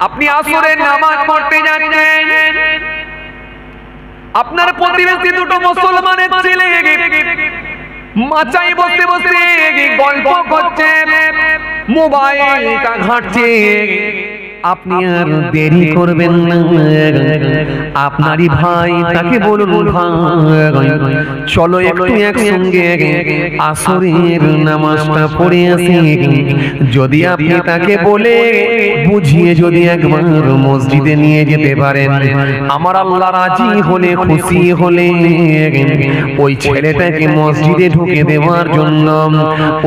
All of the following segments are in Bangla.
আপনি আসরের নামাজ পড়তে যাচ্ছেন, আপনার প্রতিবেশী দুটো মুসলমানের ছেলে মাচায় বসে বসে গল্প করছে, মোবাইলটা ঘাঁটছে। আপনি আর দেরি করবেন না, আপনারই ভাই তাকে বলুন, ভাই চলো একটু একসঙ্গে আসরের নামাজটা পড়ে আসি। যদি আপনি তাকে বলে বুঝিয়ে যদি একবার মসজিদে নিয়ে যেতে পারেন, আমার আল্লাহ রাজি হলে, খুশি হলে ওই ছেলেটাকে মসজিদে ঢুকে দেওয়ার জন্য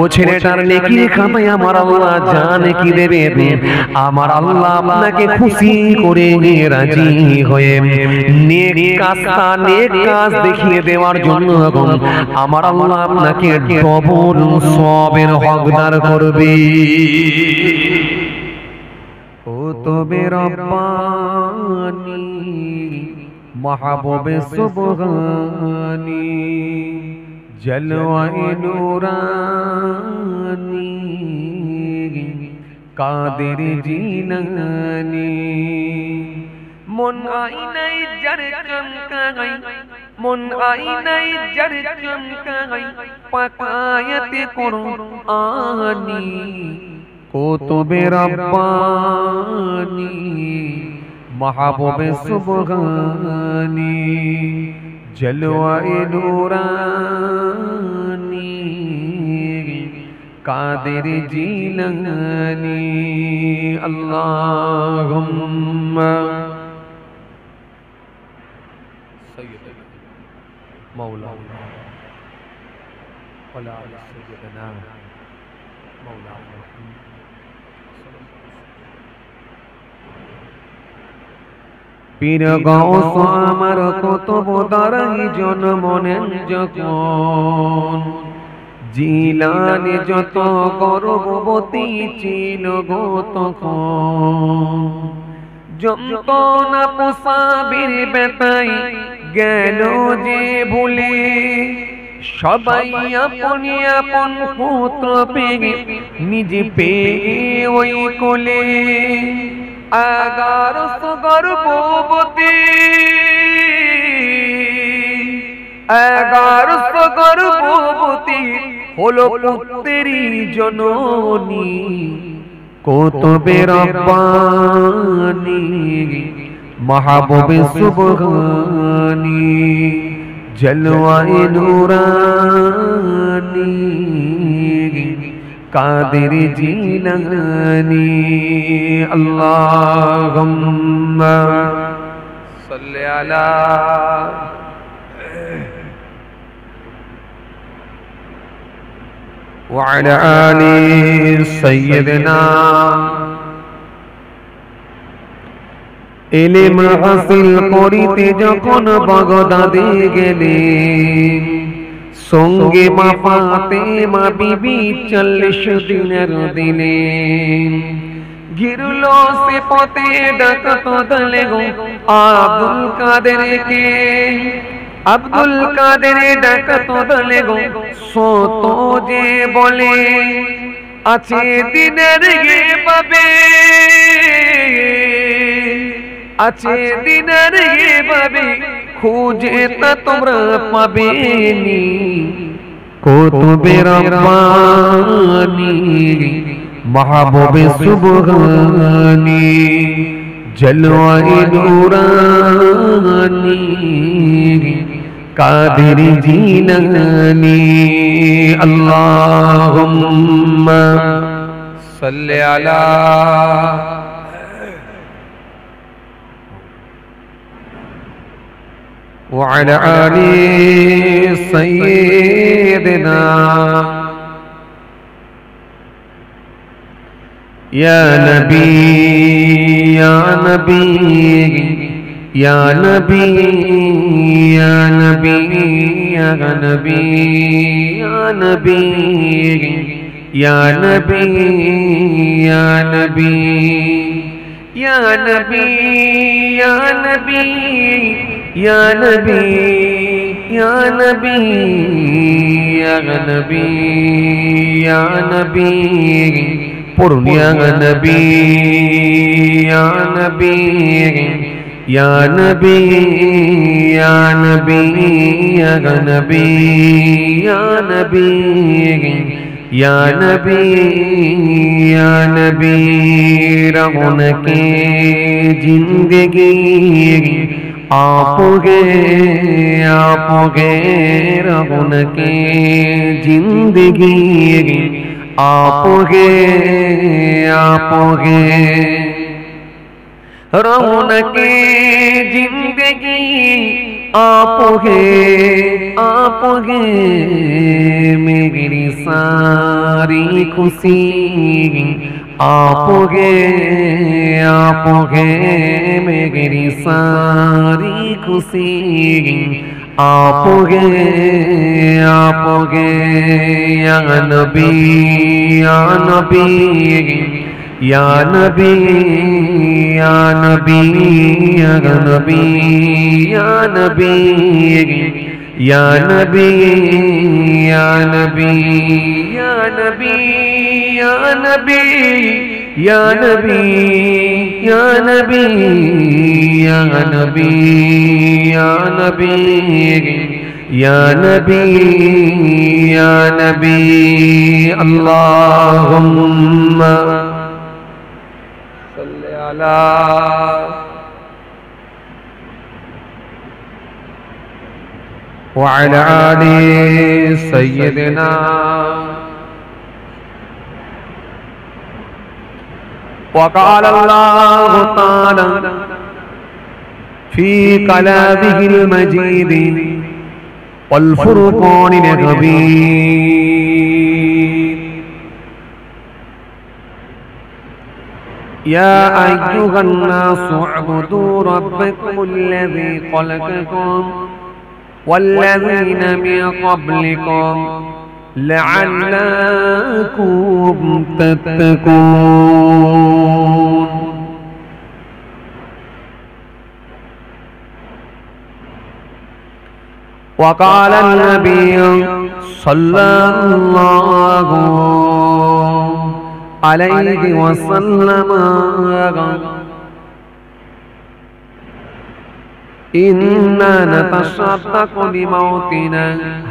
ও ছেলেটার নেকির খাতায় আমার আল্লাহ যা নেকি দেবে, আমার আল্লাহ আপনাকে খুশি করে রাজি হয়ে নেক কাজ দেখিয়ে দেওয়ার জন্য আমার আল্লাহ আপনাকে ডবল সওয়াবের হকদার করবে। ও তবে রব্বানি মাহবুবে সুবহানি জলওয়ায়ে নূরানি কাদের জিলানি মন আইনাই যার চমকাই, মন আইনাই যার চমকাই পাকায়াতে কুরআনি কুতুবে রব্বানি মাহবুবে সুবহানি জলওয়ায়ে নূরানি কাদের জিলানি। আল্লাহুম্মা সাইয়্যিদানা মাওলানা ওয়া লা সাইয়্যিদানা মাওলানা। পীর গাউস আমার কুতুব দারাই জন্মনেন যখন, জিলানি যত গর্ভবতী ছিল গো তখন, যন্ত্রণা মুসাবির বেতাই গেল যে ভুলে, সবাই আপনি আপন পুত্র পেয়ে নিজে পেয়ে ওই কোলে, 1100 গর্ভবতী 1100 গর্ভবতী হলো পুত্রেরই জননী, কুতুবে রব্বানি মাহবুবে সুবহানি জলওয়ায়ে নূরানি কাদের জিলানি। আল্লাহুম্মা সাল্লি আলা ওয়া আলা আলি সাইয়্যিদিনা। ইলম হাসিল করিতে যখন বাগদাদে গেলেন, সঙ্গে মা ফাতেমা বিবি 40 দিনের দিলেন। ঘিরল সে পথে ডাকত দলে গো আব্দুল কাদেরকে, আব্দুল কাদের ডাকত দলে গো সত যে বলে, আছে দিনের গে পাবে, আছে দিনের গে পাবে, খুঁজে তা তোমরা পাবেনি, কুতুবে রব্বানি মাহবুবে সুবহানি জলওয়ায়ে নূরানি কাদের জিলানি। আল্লাহুম্মা সাল্লি আলা ওয়া আলা আলি সাইয়্যিদিনা। ইয়া নবী ইয়া নবী ইয়া নবী ইয়া নবী ইয়া নবী ইয়া নবী ইয়া নবী ইয়া নবী ইয়া নবী ইয়া নবী ইয়া নবী ইয়া নবী ইয়া নবী ইয়া নবী পড়ুন ইয়া নবী ইয়া নবী ইয়া নবী ইয়া নবী ইয়া নবী ইয়া নবী या नबी या नबी रौनके जिंदगी आपगे रौनके जिंदगी आपगे रौनके जिंदगी आपगे मेरी सारी खुशी आपगे मेरी सारी खुशी आपगे या नबी या नबी या नबी या नबी या नबी या नबी या नबी या नबी या नबी या नबी या नबी या नबी या नबी या नबी या नबी या नबी अल्लाहुम्मा सल्ली अला وعلى آل سيدنا وقال الله تعالى في كلامه المجيد والفرقان الحميد يا أيها الناس اعبدوا ربكم الذي خلقكم والذين من قبلكم لعلكم تتقون وقال النبي صلى الله عليه وسلم إنا نتصدق بموتنا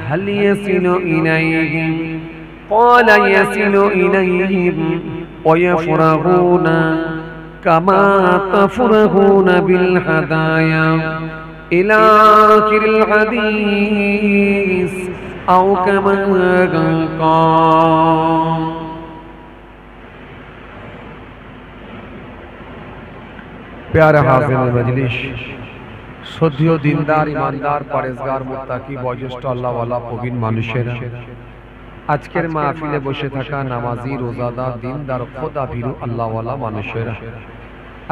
هل يصل إليهم قال يصل إليهم ويفرحون كما تفرحون بالهدايا إلى آخر الحديث أو كما قال प्यारे हाज़िर मजलिस শ্রদ্ধেয় দিনদার ইমানদার পরেজগার মুত্তাকি বয়োজ্যেষ্ঠ আল্লাহওয়ালা প্রবীণ মানুষেরা আজকের মাহফিলে বসে থাকা নামাজি রোজাদার দিনদার খোদা ভীরু আল্লাহওয়ালা মানুষেরা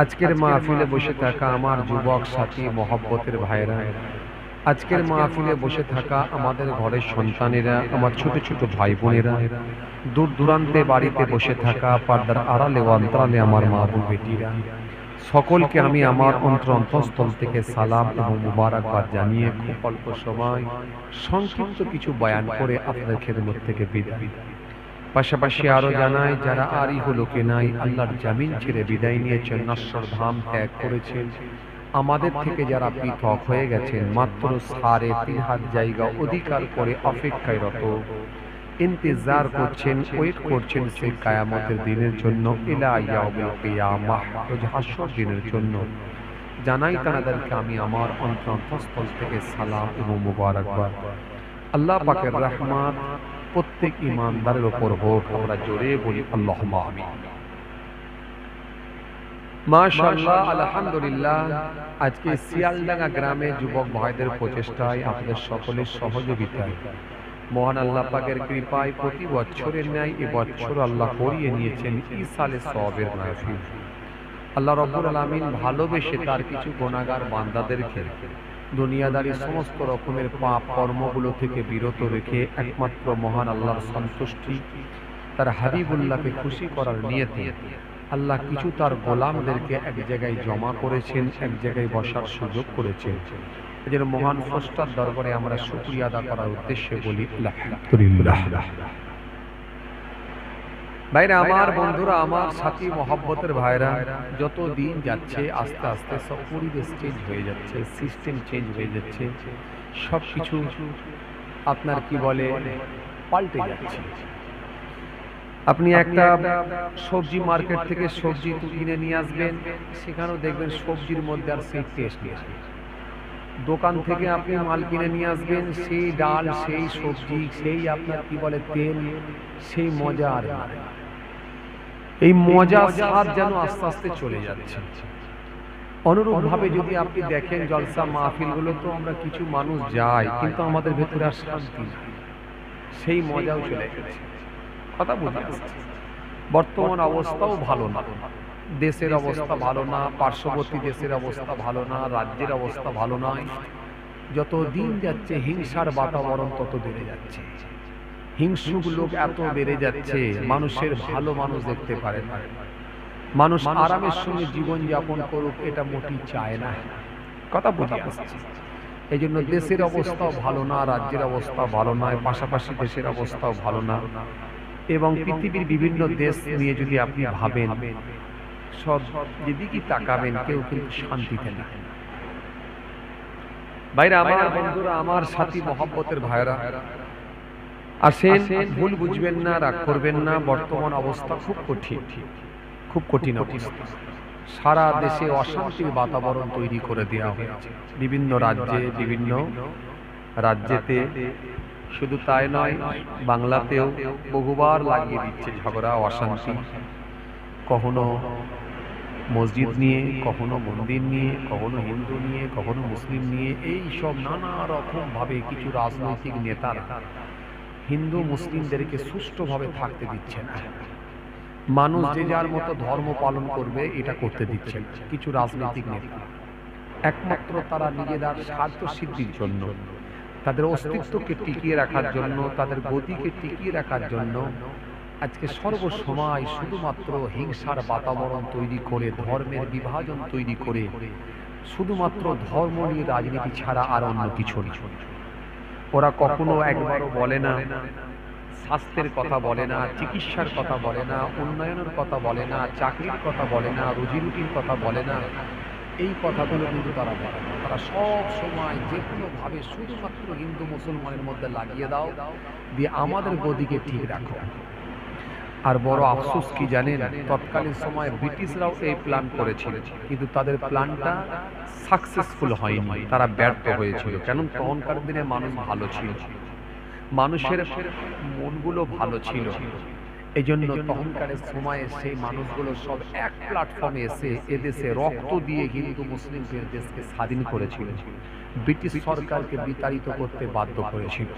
আজকের মাহফিলে বসে থাকা আমার যুবক সাথী মহব্বতের ভাইরা আজকের মাহফিলে বসে থাকা আমাদের ঘরের সন্তানেরা আমার ছোট ছোট ভাই বোনেরা দূর দূরান্তে বাড়িতে বসে থাকা পর্দার আড়ালে ও অন্তরালে আমার মা বোন বেটিরা সকলকে আমি আমার অন্তরস্থল থেকে সালাম এবং মুবারকবাদ জানিয়ে খুব অল্প সময় সংক্ষিপ্ত কিছু বয়ান করে আপনাদের খেদমত থেকে বিদায়। পাশাপাশি আরো জানাই যারা আর ইহলোকে নাই আল্লাহর জামিন ছেড়ে বিদায় নিয়েছেন নশ্বর ধাম ত্যাগ করেছেন আমাদের থেকে যারা পৃথক হয়ে গেছেন মাত্র ৩.৫ হাত জায়গা অধিকার করে অপেক্ষায়রত ইন্তজার করছেন ওয়েট করছেন সেই কিয়ামতের দিনের জন্য ইলা ইয়াউমিল কিয়ামাহ রোজ হাসর দিনের জন্য জানাই তাদেরকে আমি আমার অন্তরস্থল থেকে সালাম এবং মুবারকবাদ। আল্লাহ পাকের রহমত প্রত্যেক ঈমানদারের উপর হোক, আমরা জোরে বলি আল্লাহুম্মা আমিন। মাশাআল্লাহ আলহামদুলিল্লাহ। আজকে শিয়ালডাঙ্গা গ্রামে যুবক ভাইদের প্রচেষ্টায় আপনাদের সকলের সহযোগিতায় মহান আল্লাহ পাকের কৃপায় প্রতি বছরের ন্যায় এবছর আল্লাহ করিয়ে নিয়েছেন ইসালে সওয়াবের মাহফিল। আল্লাহ রাব্বুল আলামিন ভালোবেসে তার কিছু গুনাহগার বান্দাদেরকে দুনিয়াদারি সমস্ত রকমের পাপ কর্মগুলো থেকে বিরত রেখে একমাত্র মহান আল্লাহর সন্তুষ্টি তার হাবিবুল্লাহকে খুশি করার নিয়তে আল্লাহ কিছু তার গোলামদেরকে এক জায়গায় জমা করেছেন, এক জায়গায় বসার সুযোগ করেছেন। এজন্য মহান স্রষ্টার দরবারে আমরা শুকরিয়া আদা করার উদ্দেশ্যে বলি আলহামদুলিল্লাহ। ভাইরা আমার, বন্ধুরা আমার, সাথী মহব্বতের ভাইরা, যত দিন যাচ্ছে আস্তে আস্তে সব পরিবেশ চেঞ্জ হয়ে যাচ্ছে, সিস্টেম চেঞ্জ হয়ে যাচ্ছে, সব কিছু আপনার কি বলে পাল্টে যাচ্ছে। আপনি একটা সবজি মার্কেট থেকে সবজি কিনে নিয়ে আসবেন, সেখানেও দেখবেন সবজির মধ্যে আর সেই টেস্ট নেই। দোকান থেকে আপনি মাল কিনে নিয়ে আসবেন, সেই ডাল, সেই সবজি, সেই আপনার কি বলে তেল, সেই মজা আর নেই। এই মজা স্বাদ যেন আস্তে আস্তে চলে যাচ্ছে। অনুরূপ ভাবে যদি আপনি দেখেন জলসা মাহফিলগুলো, তো আমরা কিছু মানুষ যাই, কিন্তু আমাদের ভেতরে আর শান্তি নেই, সেই মজাও চলে গেছে। কথা বুঝে আসছে। বর্তমান অবস্থাও ভালো না, দেশের অবস্থা ভালো না, পার্শ্ববর্তী দেশের অবস্থা ভালো না, রাজ্যের অবস্থা ভালো নয়। যত দিন যাচ্ছে হিংসার বাতাবরণ তত বেড়ে যাচ্ছে, হিংসুক লোক এত বেড়ে যাচ্ছে, মানুষের ভালো মানুষ দেখতে পারে না। মানুষ আরামের সঙ্গে জীবন যাপন করুক, এটা মোটেই চায় না। কথা বুঝে আসছে। এই জন্য দেশের অবস্থাও ভালো না, রাজ্যের অবস্থা ভালো নয়, পাশাপাশি দেশের অবস্থাও ভালো না। এবং পৃথিবীর বিভিন্ন দেশ নিয়ে যদি আপনি ভাবেন, সব যেদিকে তাকাবেন কেউ কিন্তু শান্তিতে না। ভাইরা আমার, বন্ধুরা আমার, সাথী মহব্বতের ভাইরা, আসেন, ভুল বুঝবেন না, রাগ করবেন না। বর্তমান অবস্থা খুব কঠিন, খুব কঠিন অবস্থা। সারা দেশে অশান্তির বাতাবরণ তৈরি করে দেওয়া হয়েছে বিভিন্ন রাজ্যে, বিভিন্ন রাজ্যেতে। শুধু তাই নয়, বাংলাতেও বহুবার লাগিয়ে দিচ্ছে ঝগড়া, অশান্তি। কখনো মসজিদ নিয়ে, কখনো মন্দির নিয়ে, কখনো হিন্দু নিয়ে, কখনো মুসলিম নিয়ে, এই সব নানা রকম ভাবে কিছু রাজনৈতিক নেতারা হিন্দু মুসলিমদেরকে সুষ্ঠুভাবে থাকতে দিচ্ছে না। মানুষ যে যার মতো ধর্ম পালন করবে এটা করতে দিচ্ছে না। কিছু রাজনৈতিক নেতা একমাত্র তারা নিজেদের স্বার্থ সিদ্ধির জন্য, তাদের অস্তিত্বকে টিকিয়ে রাখার জন্য, তাদের গতিকে টিকিয়ে রাখার জন্য আজকে সর্বসময় শুধুমাত্র হিংসার বাতাবরণ তৈরি করে, ধর্মের বিভাজন তৈরি করে, শুধুমাত্র ধর্ম নিয়ে রাজনীতি ছাড়া আর অন্য কিছু না। ওরা কখনো একবারও বলে না, স্বাস্থ্যের কথা বলে না, চিকিৎসার কথা বলে না, উন্নয়নের কথা বলে না, চাকরির কথা বলে না, রুজিরুটির কথা বলে না। এই কথাগুলো কিন্তু তারা বলে না। তারা সব সময় যে কোনোভাবে শুধুমাত্র হিন্দু মুসলমানের মধ্যে লাগিয়ে দাও, দিয়ে আমাদের গদিকে ঠিক রাখো। আর বড় আফসোস কি জানেন, তৎকালীন সময় ব্রিটিশরাও এই প্ল্যান করেছিল, কিন্তু তাদের প্ল্যানটা সাকসেসফুল হয়নি, তারা ব্যর্থ হয়েছিল। কেন? তখনকার দিনে মানুষ ভালো ছিল, মানুষের মনগুলো ভালো ছিল। এই জন্য তখনকার সময়ে সেই মানুষগুলো সব এক প্ল্যাটফর্মে এসে এদেশে রক্ত দিয়ে হিন্দু মুসলিমদের দেশকে স্বাধীন করেছিল, ব্রিটিশ সরকারকে বিতাড়িত করতে বাধ্য করেছিল।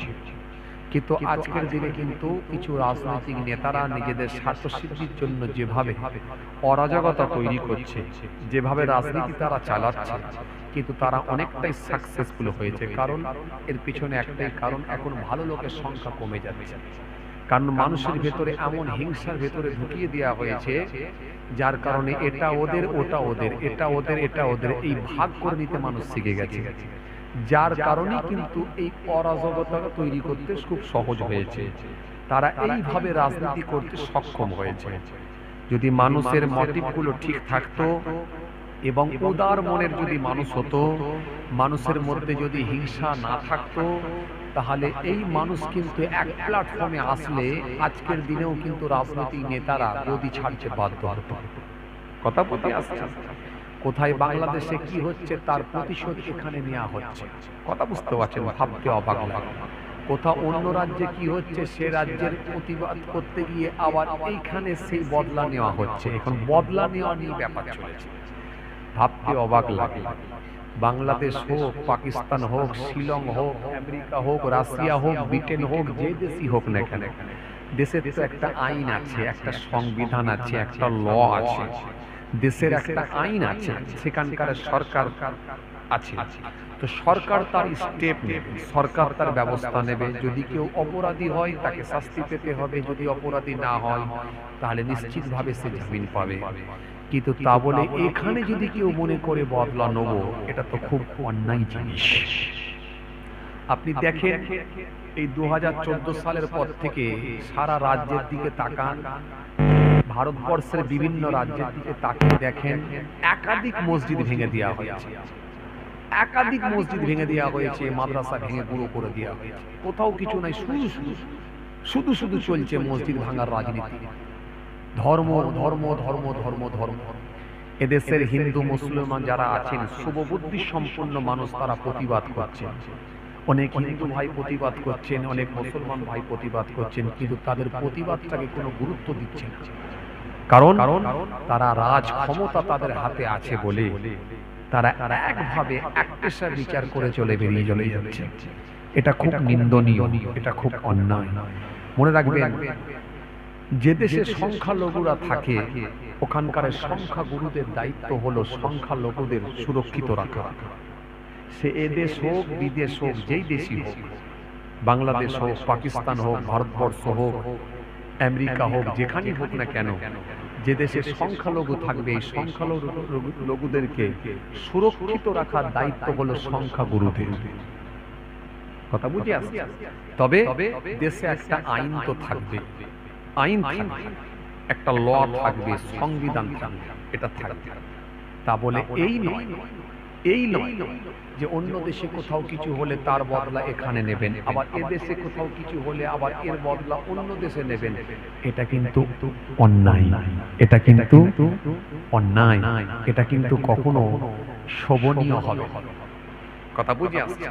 কিন্তু আজকের দিনে কিন্তু কিছু রাজনৈতিক নেতারা নিজেদের স্বার্থ সিদ্ধির জন্য যেভাবে অরাজকতা তৈরি করছে, যেভাবে রাজনীতি তারা চালাচ্ছে, কিন্তু তারা অনেকটাই সাকসেসফুল হয়েছে। কারণ এর পিছনে একটাই কারণ, এখন ভালো লোকের সংখ্যা কমে যাচ্ছে। কারণ মানুষের ভেতরে এমন হিংসার ভেতরে ঢুকিয়ে দেওয়া হয়েছে, যার কারণে এটা ওদের, ওটা ওদের, এটা ওদের, এটা ওদের, এই ভাগ করে নিতে মানুষ শিখে গেছে। যার কারণে কিন্তু এই অরাজকতা তৈরি করতে খুব সহজ হয়েছে। তারা এইভাবে রাজনীতি করতে সক্ষম হয়েছে। যদি মানুষের মোটিভগুলো ঠিক থাকতো এবং উদার মনের যদি মানুষ হতো, মানুষের মধ্যে যদি হিংসা না থাকতো, তাহলে এই মানুষ কিন্তু এক প্ল্যাটফর্মে আসলে আজকের দিনেও কিন্তু রাজনৈতিক নেতারা গদি ছাড়তে বাধ্য হতো। কথা বলতে আসছে। কোথায় বাংলাদেশে কি হচ্ছে তার প্রতিশোধ এখানে নেওয়া হচ্ছে। কথা বুঝতে পারছেন? ভাবতে অবাক লাগে। কোথাও অন্য রাজ্যে কি হচ্ছে সে রাজ্যের প্রতিবাদ করতে গিয়ে আবার এইখানে সেই বদলা নেওয়া হচ্ছে। এখন বদলা নেওয়া নিয়ে ব্যাপার চলেছে, ভাবতে অবাক লাগে। বাংলাদেশ হোক, পাকিস্তান হোক, শিলং হোক, আমেরিকা হোক, রাশিয়া হোক, ব্রিটেন হোক, যে দেশই হোক না কেন, দেশের তো একটা আইন আছে, একটা সংবিধান আছে, একটা ল আছে। দেশের একটা আইন আছে, সেখানকার সরকার আছে। তো সরকার তার স্টেপ নেবে, সরকার তার ব্যবস্থা নেবে। যদি কেউ অপরাধী হয় তাকে শাস্তি পেতে হবে, যদি অপরাধী না হয় তাহলে নিশ্চিতভাবে সে জামিন পাবে। কিন্তু তা বলে এখানে যদি কেউ মনে করে বদলা নেব, এটা তো খুব অন্যায় জিনিস। আপনি দেখেন এই 2014 সালের পর থেকে সারা রাজ্যের দিকে তাকান, ভারতবর্ষের বিভিন্ন রাজ্যের দিকে তাকিয়ে দেখেন একাধিক মসজিদ ভেঙে দেওয়া হয়েছে, একাধিক মসজিদ ভেঙে দেওয়া হয়েছে, মাদ্রাসা ভেঙে গুঁড়ো করে দেওয়া হয়েছে। কোথাও কিছু নাই, শুধু শুধু চলছে মসজিদ ভাঙার রাজনীতি। ধর্ম ধর্ম ধর্ম ধর্ম ধর্ম। এদেশের হিন্দু মুসলমান যারা আছেন শুভবুদ্ধি সম্পন্ন মানুষ, তারা প্রতিবাদ করছেন। অনেক হিন্দু ভাই প্রতিবাদ করছেন, অনেক মুসলমান ভাই প্রতিবাদ করছেন, কিন্তু তাদের প্রতিবাদটাকে কোনো গুরুত্ব দিচ্ছে না। কারণ তারা রাজ ক্ষমতা তাদের হাতে আছে বলে তারা একভাবে একপেশা বিচার করে বেরিয়ে চলে যাচ্ছে। এটা খুব নিন্দনীয়, এটা খুব অন্যায়। মনে রাখবেন, যে দেশে সংখ্যালঘুরা থাকে ওখানকার সংখ্যাগুরুদের দায়িত্ব হলো সংখ্যালঘুদের সুরক্ষিত রাখা। সে এদেশ হোক বিদেশ হোক, যেই দেশই হোক, বাংলাদেশ হোক, পাকিস্তান হোক, ভারতবর্ষ হোক, আমেরিকা হোক, যেখানেই হোক না কেন, যে দেশে সংখ্যালঘু থাকবে এই সংখ্যালঘুদেরকে সুরক্ষিত রাখার দায়িত্ব হলো সংখ্যাগুরুদের। কথা বুঝে আসছে? তবে দেশে একটা আইন তো থাকবে, আইন থাকবে, একটা ল থাকবে, সংবিধান থাকবে, এটা থাকবে। তা বলে এই নয় যে অন্য দেশে কোথাও কিছু হলে তার বদলা এখানে নেবেন, আবার এ দেশে কোথাও কিছু হলে আবার এর বদলা অন্য দেশে নেবেন। এটা কিন্তু অন্যায়, এটা কিন্তু অন্যায়, এটা কিন্তু কখনো শোভনীয় হবে। কথা বুঝে আসছে?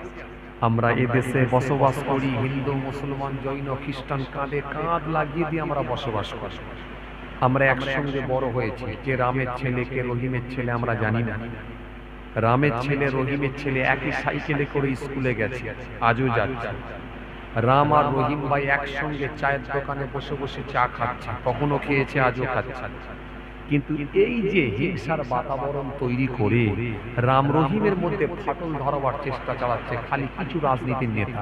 আমরা এ দেশে বসবাস করি, হিন্দু মুসলমান জৈন খ্রিস্টান কাঁধে কাঁধ লাগিয়ে দিয়ে আমরা বসবাস করি। আমরা একসঙ্গে বড় হয়েছি। যে রামের ছেলে কে রহিমের ছেলে আমরা জানি না। রামের ছেলে রহিমের ছেলে একই সাইকেলে করে স্কুলে গেছে, আজও যাচ্ছে। রাম আর রহিম ভাই একসঙ্গে চায়ের দোকানে বসে বসে চা খাচ্ছে, কখনো খেয়েছে, আজও খাচ্ছে। কিন্তু এই যে হিংসার বাতাবরণ তৈরি করে রাম রহিমের মধ্যে ফাটল ধরাবার চেষ্টা চালাচ্ছে খালি কিছু রাজনীতির নেতা।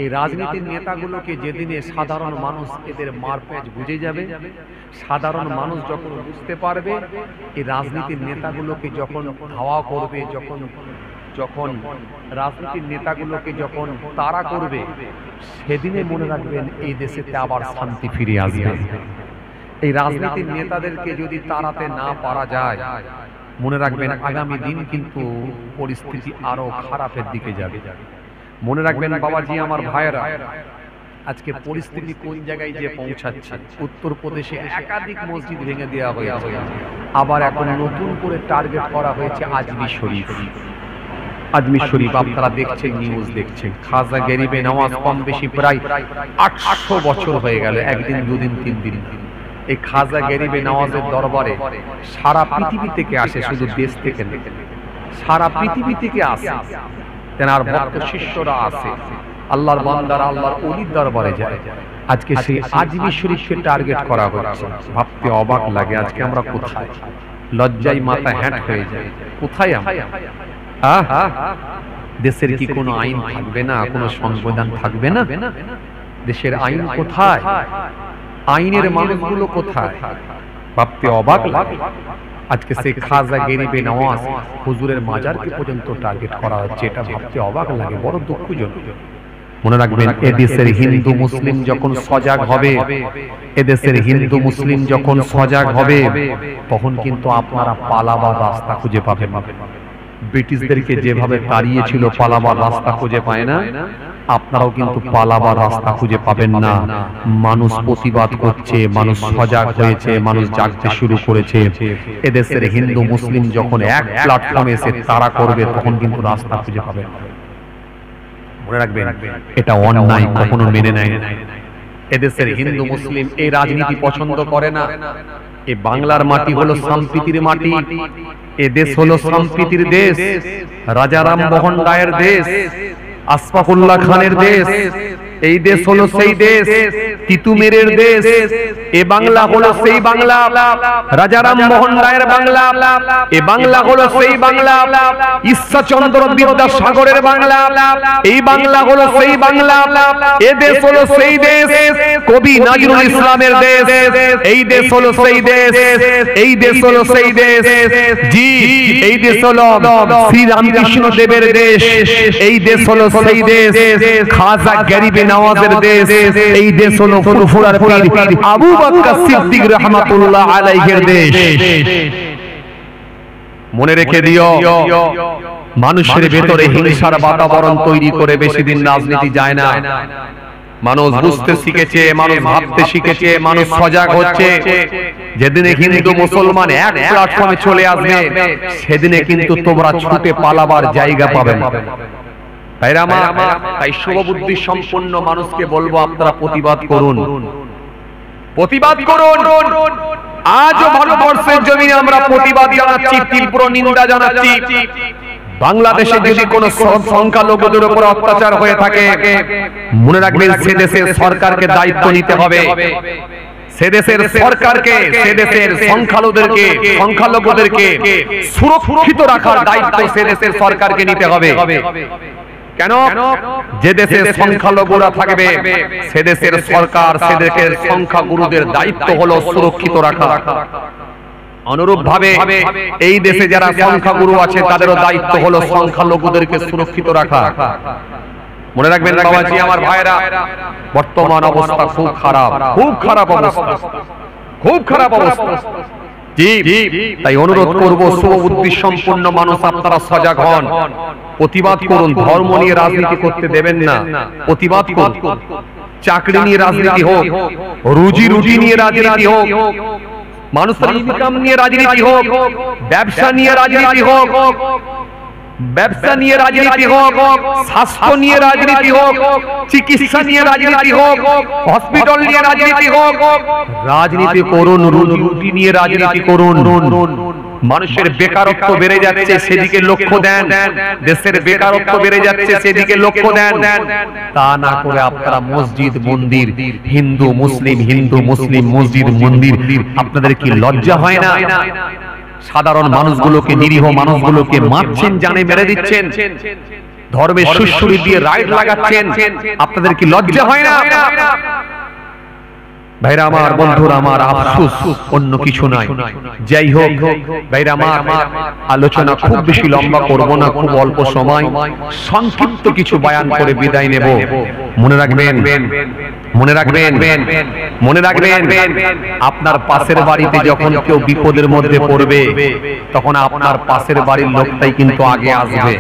এই রাজনীতির নেতাগুলোকে যেদিনে সাধারণ মানুষ এদের মারপ্যাঁচ বুঝে যাবে, সাধারণ মানুষ যখন বুঝতে পারবে এই রাজনীতির নেতাগুলোকে যখন ধাওয়া করবে, যখন রাজনীতির নেতাগুলোকে যখন তাড়া করবে, সেদিনে মনে রাখবেন এই দেশেতে আবার শান্তি ফিরে আসবে। এই রাজনীতির নেতাদেরকে যদি তাড়াতে না পারা যায়, মনে রাখবেন আগামী দিন কিন্তু পরিস্থিতি আরো খারাপের দিকে যাবে। মনে রাখবেন বাবাজি, আমার ভাইয়েরা, আজকে পরিস্থিতি কোন জায়গায় যে পৌঁছাচ্ছে। উত্তরপ্রদেশে একাধিক মসজিদ ভেঙে দেওয়া হয়েছে, আবার এখন নতুন করে টার্গেট করা হয়েছে আজমির শরীফ। আজমির শরীফ আপনারা দেখছেন, নিউজ দেখছেন। খাজা গরিবে নওয়াজ কম বেশি প্রায় 800 বছর হয়ে গেল, একদিন দুদিন তিন দিন। এই খাজা গরিবে নওয়াজের দরবারে সারা পৃথিবী থেকে আসে, শুধু দেশ থেকে না, সারা পৃথিবী থেকে আসে। তেনার ভক্ত শিষ্যরা আসে, আল্লাহর বান্দারা আল্লাহর ওলির দরবারে যায়। আজকে সেই আজমির শরীফকে টার্গেট করা হচ্ছে। ভাবতে অবাক লাগে, আজকে আমরা কোথায়? লজ্জায় মাথা হ্যাট হয়ে যায়। কোথায় আমরা? দেশের কি কোনো আইন থাকবে না? কোনো সংবিধান থাকবে না? দেশের আইন কোথায়? আইনের মানুষগুলো কোথায়? ভাবতে অবাক লাগে। আজকে সেই খাজা গরিবে নওয়াজ হুজুরের মাজারকে পর্যন্ত টার্গেট করা হচ্ছে, এটা ভাবতে অবাক লাগে, বড় দুঃখজনক। মনে রাখবেন, এদেশের হিন্দু মুসলিম যখন সজাগ হবে, এদেশের হিন্দু মুসলিম যখন সজাগ হবে, তখন কিন্তু আপনারা পালাবার রাস্তা খুঁজে পাবেন। ব্রিটিশদেরকে যেভাবে তাড়িয়েছিল, পালাবার রাস্তা খুঁজে পায় না, আপনারাও কিন্তু পালাবার রাস্তা খুঁজে পাবেন না। মানুষ প্রতিবাদ করছে, মানুষ সজাগ হয়েছে, মানুষ জাগতে শুরু করেছে। এদেশের হিন্দু মুসলিম যখন এক প্ল্যাটফর্মে এসে তাড়া করবে, তখন কিন্তু রাস্তা খুঁজে পাবেন। মনে রাখবেন, এটা অন্যায়, কখনো মেনে নেয় না। এদেশের হিন্দু মুসলিম এই রাজনীতি পছন্দ করে না। এই বাংলার মাটি হলো সম্প্রীতির মাটি, এ দেশ হলো সম্প্রীতির দেশ, রাজা রামমোহন রায়ের দেশ, আশফাকুল্লাহ খানের দেশ। এই দেশ হলো সেই দেশ, তিতুমিরের দেশ। এ বাংলা হলো সেই বাংলা, রাজা রামমোহন রায়ের বাংলা। এ বাংলা হলো সেই বাংলা, ঈশ্বরচন্দ্র বিদ্যাসাগরের বাংলা। এই বাংলা হলো সেই বাংলা। এ দেশ হলো সেই দেশ, কবি নজরুল ইসলামের দেশ। এই দেশ হলো সেই দেশ, এই দেশ হলো সেই দেশ। জি, এই দেশ হলো শ্রী রামকৃষ্ণ দেবের দেশ। এই দেশ হলো সেই দেশ। খাজা গরিবে নওয়াজের দেশ, এই দেশ হলো ফুরফুরার পীর আবু বকর সিদ্দিক রাহমাতুল্লাহ আলাইহির দেশ। মনে রেখে দিও, মানুষের ভেতরে হিংসার বাতাবরণ তৈরি করে বেশি দিন রাজনীতি যায় না। মানুষ বুঝতে শিখেছে, মানুষ ভাবতে শিখেছে, মানুষ সজাগ হচ্ছে। যেদিনে হিন্দু মুসলমান এক প্ল্যাটফর্মে চলে আসবে, সেদিনে কিন্তু তোমরা ছুটে পালাবার জায়গা পাবে না। তাই শুভবুদ্ধি সম্পন্ন মানুষকে বলবো, আপনারা প্রতিবাদ করুন, প্রতিবাদ করুন। আজও ভারতবর্ষের জমিনে আমরা প্রতিবাদ জানাচ্ছি, তীব্র নিন্দা জানাচ্ছি। বাংলাদেশে যদি কোন সংখ্যালঘুদের উপর অত্যাচার হয়ে থাকে, মনে রাখবেন সে দেশের সরকারকে দায়িত্ব নিতে হবে। সে দেশের সরকারকে, সে দেশের সংখ্যালঘুদেরকে সুরক্ষিত রাখার দায়িত্ব সে দেশের সরকারকে নিতে হবে। কেন? যে দেশে সংখ্যালঘুরা থাকবে, সে দেশের সরকার, সে দেশের সংখ্যাগুরুদের দায়িত্ব হলো সুরক্ষিত রাখা। অনুরূপ ভাবে এই দেশে যারা সংখ্যাগুরু আছে, তাদেরও দায়িত্ব হলো সংখ্যালঘুদেরকে সুরক্ষিত রাখা। মনে রাখবেন বাবাজি, আমার ভাইরা, বর্তমান অবস্থা খুব খারাপ, খুব খারাপ অবস্থা, খুব খারাপ অবস্থা। তাই অনুরোধ করব, শুভবুদ্ধি সম্পন্ন মানুষ আপনারা সজাগ হন, প্রতিবাদ করুন। ধর্ম নিয়ে রাজনীতি করতে দেবেন না, প্রতিবাদ করুন। চাকরি নিয়ে রাজনীতি হোক, রুজি রুটি নিয়ে রাজনীতি হোক, মানুষের ইনকাম নিয়ে রাজনীতি হোক, ব্যবসা নিয়ে রাজনীতি হোক, ব্যবসা নিয়ে রাজনীতি হোক, স্বাস্থ্য নিয়ে রাজনীতি হোক, চিকিৎসা নিয়ে রাজনীতি হোক, হসপিটাল নিয়ে রাজনীতি হোক, রাজনীতি করুন। রুটি নিয়ে রাজনীতি করুন। মানুষের বেকারত্ব বেড়ে যাচ্ছে, সেদিকে লক্ষ্য দেন। দেশের বেকারত্ব বেড়ে যাচ্ছে, সেদিকে লক্ষ্য দেন। তা না করে আপনারা মসজিদ মন্দির, হিন্দু মুসলিম, হিন্দু মুসলিম, মসজিদ মন্দির, আপনাদের কি লজ্জা হয় না? সাধারণ মানুষগুলোকে, নিরীহ মানুষগুলোকে মারছেন, জানে মেরে দিচ্ছেন, ধর্মের সুশ্রুতি দিয়ে রাইট লাগাচ্ছেন, আপনাদের কি লজ্জা হয় না? ভাইরা আমার, বন্ধুরা আমার, আফসোস অন্য কিছু নাই। যাই হোক ভাইরা আমার, আলোচনা খুব বেশি লম্বা করব না, খুব অল্প সময় সংক্ষিপ্ত কিছু বয়ান করে বিদায় নেব। মনে রাখবেন, মনে রাখবেন, মনে রাখবেন, আপনার পাশের বাড়িতে যখন কেউ বিপদের মধ্যে পড়বে, তখন আপনার পাশের বাড়ির লোকটাই কিন্তু আগে আসবে।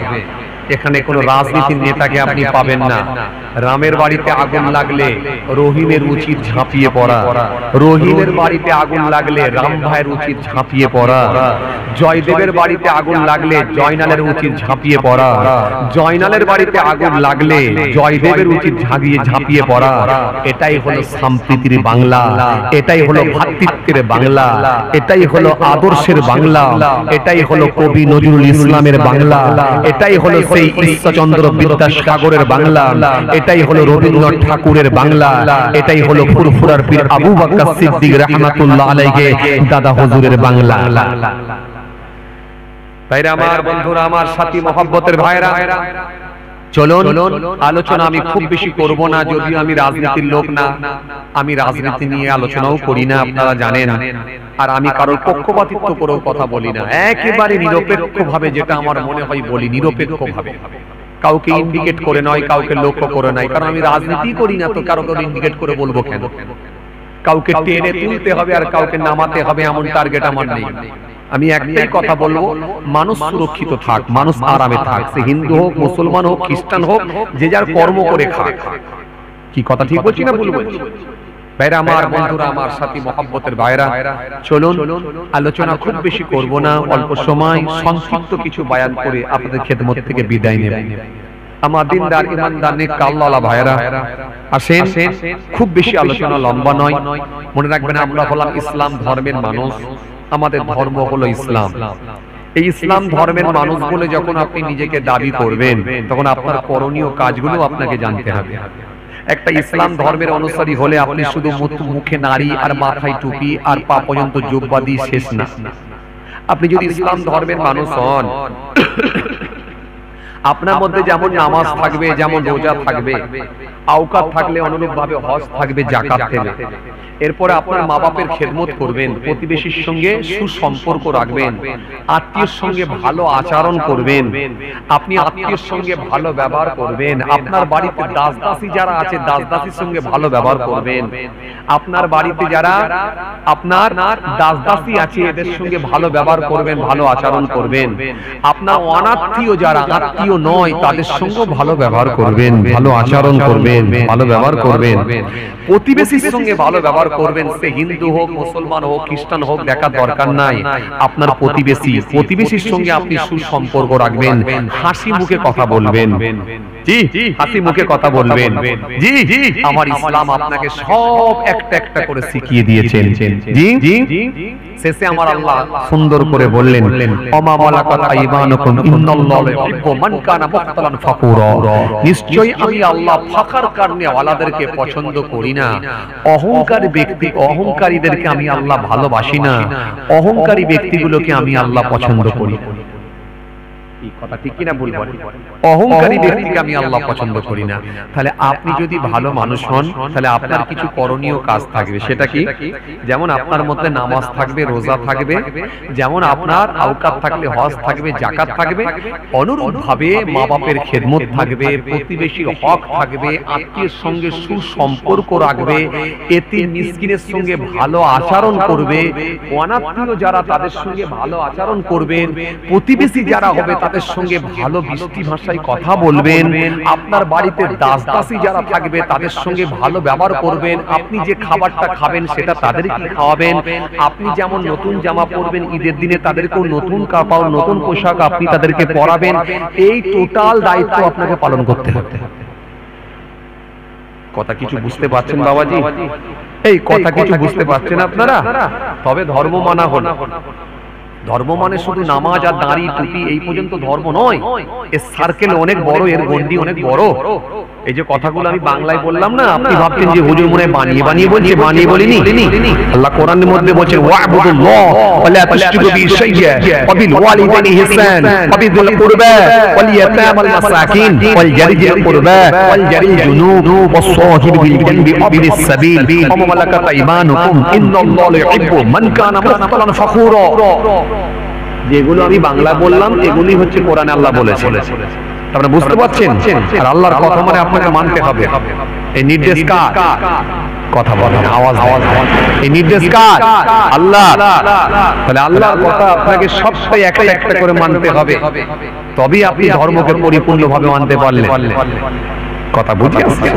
এখানে কোন রাজনীতির নেতাকে আপনি পাবেন না। রামের বাড়িতে আগুন লাগলে রহিমের উচিত ঝাঁপিয়ে পড়া, রহিমের বাড়িতে আগুন লাগলে রাম ভাইয়ের উচিত ঝাঁপিয়ে পড়া, জয়দেবের বাড়িতে আগুন লাগলে জয়নালের উচিত ঝাঁপিয়ে পড়া, জয়নালের বাড়িতে আগুন লাগলে জয়দেবের উচিত ঝাঁপিয়ে পড়া। এটাই হলো সম্প্রীতির বাংলা, এটাই হলো ভ্রাতৃত্বের বাংলা, এটাই হলো আদর্শের বাংলা, এটাই হলো কবি নজরুল ইসলামের বাংলা, এটাই হলো সেই ঈশ্বরচন্দ্র বিদ্যাসাগরের বাংলা, এটাই হলো রবীন্দ্রনাথ ঠাকুরের বাংলা, এটাই হলো ফুরফুরার পীর আবু বকর সিদ্দিক রাহমাতুল্লাহ আলাইহি দাদা হুজুরের বাংলা। ভাইরা আমার, বন্ধুরা আমার, সাথী মহব্বতের ভাইরা, চলুন আলোচনা আমি খুব বেশি করব না, যদিও আমি রাজনীতির লোক না, আমি রাজনীতি নিয়ে আলোচনাও করি না, আপনারা জানেন। আর আমি কারোর পক্ষপাতিত্ব করেও কথা বলি না, একেবারে নিরপেক্ষভাবে যেটা আমার মনে হয় বলি, নিরপেক্ষভাবে, কাউকে ইন্ডিকেট করে নয়, কাউকে লক্ষ্য করে নয়। কারণ আমি রাজনীতি করি না, তো কাউকে ইন্ডিকেট করে বলবো কেন? কাউকে টেনে তুলতে হবে আর কাউকে নামাতে হবে, এমন টার্গেট আমার নেই। আমি একটাই কথা বলবো, মানুষ সুরক্ষিত থাক, মানুষ আরামে থাক, সে হিন্দু হোক, মুসলমান হোক, খ্রিস্টান হোক, যে যার কর্ম করে খাক। কি কথা ঠিক বলছি না ভুল বলছি? ভাইরা আমার, বন্ধুরা আমার, সাথী মহব্বতের ভাইরা, চলুন আলোচনা খুব বেশি করব না, অল্প সময় সংক্ষিপ্ত কিছু বয়ান করে আপনাদের খেদমত থেকে বিদায় নেব। আমার দিনদার ইমানদার নেক আল্লাহওয়ালা ভাইরা, আসেন, খুব বেশি আলোচনা লম্বা নয়। মনে রাখবেন, আমরা হলাম ইসলাম ধর্মের মানুষ, আমাদের ধর্ম হলো ইসলাম। এই ইসলাম ধর্মের মানুষ বলে যখন আপনি নিজেকে দাবি করবেন, তখন আপনার করণীয় কাজগুলো আপনাকে জানতে হবে। একটা ইসলাম ধর্মের অনুসারী হলে আপনি শুধু মুখে নারী আর মাথায় টুপি আর পা পর্যন্ত জুব্বা দিয়ে শেষ না। আপনি যদি ইসলাম ধর্মের মানুষ হন, আপনার মধ্যে যেমন নামাজ থাকবে, যেমন রোজা থাকবে, আওকাত থাকলে অনুরূপভাবে হজ থাকবে, যাকাত থাকবে। এরপরে আপনার মা বাপের খেদমত করবেন, প্রতিবেশীর সঙ্গে সুসম্পর্ক রাখবেন, আত্মীয়ের সঙ্গে ভালো আচরণ করবেন, আপনি আত্মীয়ের সঙ্গে ভালো ব্যবহার করবেন, আপনার বাড়িতে দাস দাসী যারা আছে দাস দাসীর সঙ্গে ভালো ব্যবহার করবেন, আপনার বাড়িতে যারা আপনার দাস দাসী আছে এদের সঙ্গে ভালো ব্যবহার করবেন, ভালো আচরণ করবেন, আপনার অনাত্মীয় যারা আত্মীয় নয় তাদের সঙ্গে ভালো ব্যবহার করবেন, ভালো আচরণ করবেন, ভালো ব্যবহার করবেন, প্রতিবেশীর সঙ্গে ভালো ব্যবহার করবেন। সে হিন্দু হোক, মুসলমান হোক, খ্রিস্টান হোক, দেখার দরকার নাই। আপনার প্রতিবেশীর সঙ্গে আপনি সুসম্পর্ক রাখবেন, হাসি মুখে কথা বলবেন। জি, হাসি মুখে কথা বলবেন। জি, আমার ইসলাম আপনাকে সব একটা একটা করে শিখিয়ে দিয়েছেন। জি, শেষে আমার আল্লাহ সুন্দর করে বললেন, ওমা মালাকাত আইমানুকুম ইন্নাল্লাহু ইউহিব্বু মান কানা মুখতালান ফাকুরা। নিশ্চয়ই আমি আল্লাহ ফাকার কারণে ওয়ালাদেরকে পছন্দ করি না। অহংকারীদেরকে আমি আল্লাহ ভালোবাসি না। অহংকারী ব্যক্তিগুলোকে আমি আল্লাহ পছন্দ করি। এই কথা ঠিক কিনা ভুল বলেন? অহংকারী ব্যক্তিকে আমি আল্লাহ পছন্দ করি না। তাহলে আপনি যদি ভালো মানুষ হন তাহলে আপনার কিছু করণীয় কাজ থাকবে। সেটা কি? যেমন আপনার মধ্যে নামাজ থাকবে, রোজা থাকবে, যেমন আপনার আওকাত থাকলে হজ থাকবে, যাকাত থাকবে, অনুরূপভাবে মা বাপের খেদমত থাকবে, প্রতিবেশীর হক থাকবে, আত্মীয়ের সঙ্গে সুসম্পর্ক রাখবে, এতিম মিসকিনের সঙ্গে ভালো আচরণ করবে, অনাত্মীয় যারা তাদের সঙ্গে ভালো আচরণ করবেন, প্রতিবেশী যারা হবে তাদের সঙ্গে ভালো মিষ্টি ভাষায় কথা বলবেন, আপনার বাড়িতে দাস দাসী যারা থাকবে তাদের সঙ্গে ভালো ব্যবহার করবেন, আপনি যে খাবারটা খাবেন সেটা তাদেরকে খাওয়াবেন, আপনি যেমন নতুন জামা পরবেন ঈদের দিনে তাদেরকেও নতুন কাপড়, নতুন পোশাক আপনি তাদেরকে পরাবেন। এই টোটাল দায়িত্ব আপনাকে পালন করতে হবে। কথা কিছু বুঝতে পারছেন বাবাজি? এই কথা কিছু বুঝতে পারছেন আপনারা? তবে ধর্ম মানা হলো। ধর্ম মানে শুধু নামাজ আর দাড়ি টুপি এই পর্যন্ত ধর্ম নয়। এর সার্কেল অনেক বড়, এর গন্ডি অনেক বড়। এই যে কথাগুলো আমি বাংলায় বললাম না, আপনি ভাবছেন যে হুজুর মনে বানিয়ে বানিয়ে বলছে, বানিয়ে বলিনি। আল্লাহ কোরআনের মধ্যে বলেছেন ওয়া'বুদুল্লাহ ওয়া লা তুশরিকু বিহি শাইয়্যা ওয়া বিল ওয়ালিদাইনি ইহসান ওয়া বিযিল কুরবা ওয়াল ইয়াতামা ওয়াল মাসাকিন ওয়াল জারিল কুরবা ওয়াল জারিল জুনুব ওয়াস সাহিব বিল জানবি ওয়া বিস সাবিল ওয়া মা মালাকাত আইমানুকুম ইন্নাল্লাহা ইউহিব্বু মান কানা মুখতালান ফাখুরা। যেগুলো আমি বাংলা বললাম এগুলি হচ্ছে কোরআনে আল্লাহ বলেছেন। আপনারা বুঝতে পারছেন? আর আল্লাহর কথা মানে আপনাকে মানতে হবে। এই নির্দেশ কার? কথা বলেন, আওয়াজ আওয়াজ। এই নির্দেশ কার? আল্লাহ। তাহলে আল্লাহর কথা আপনাকে সবটাই একটা একটা করে মানতে হবে, তবেই আপনি ধর্মকে পরিপূর্ণভাবে মানতে পারলেন। কথা বুঝে আসছে?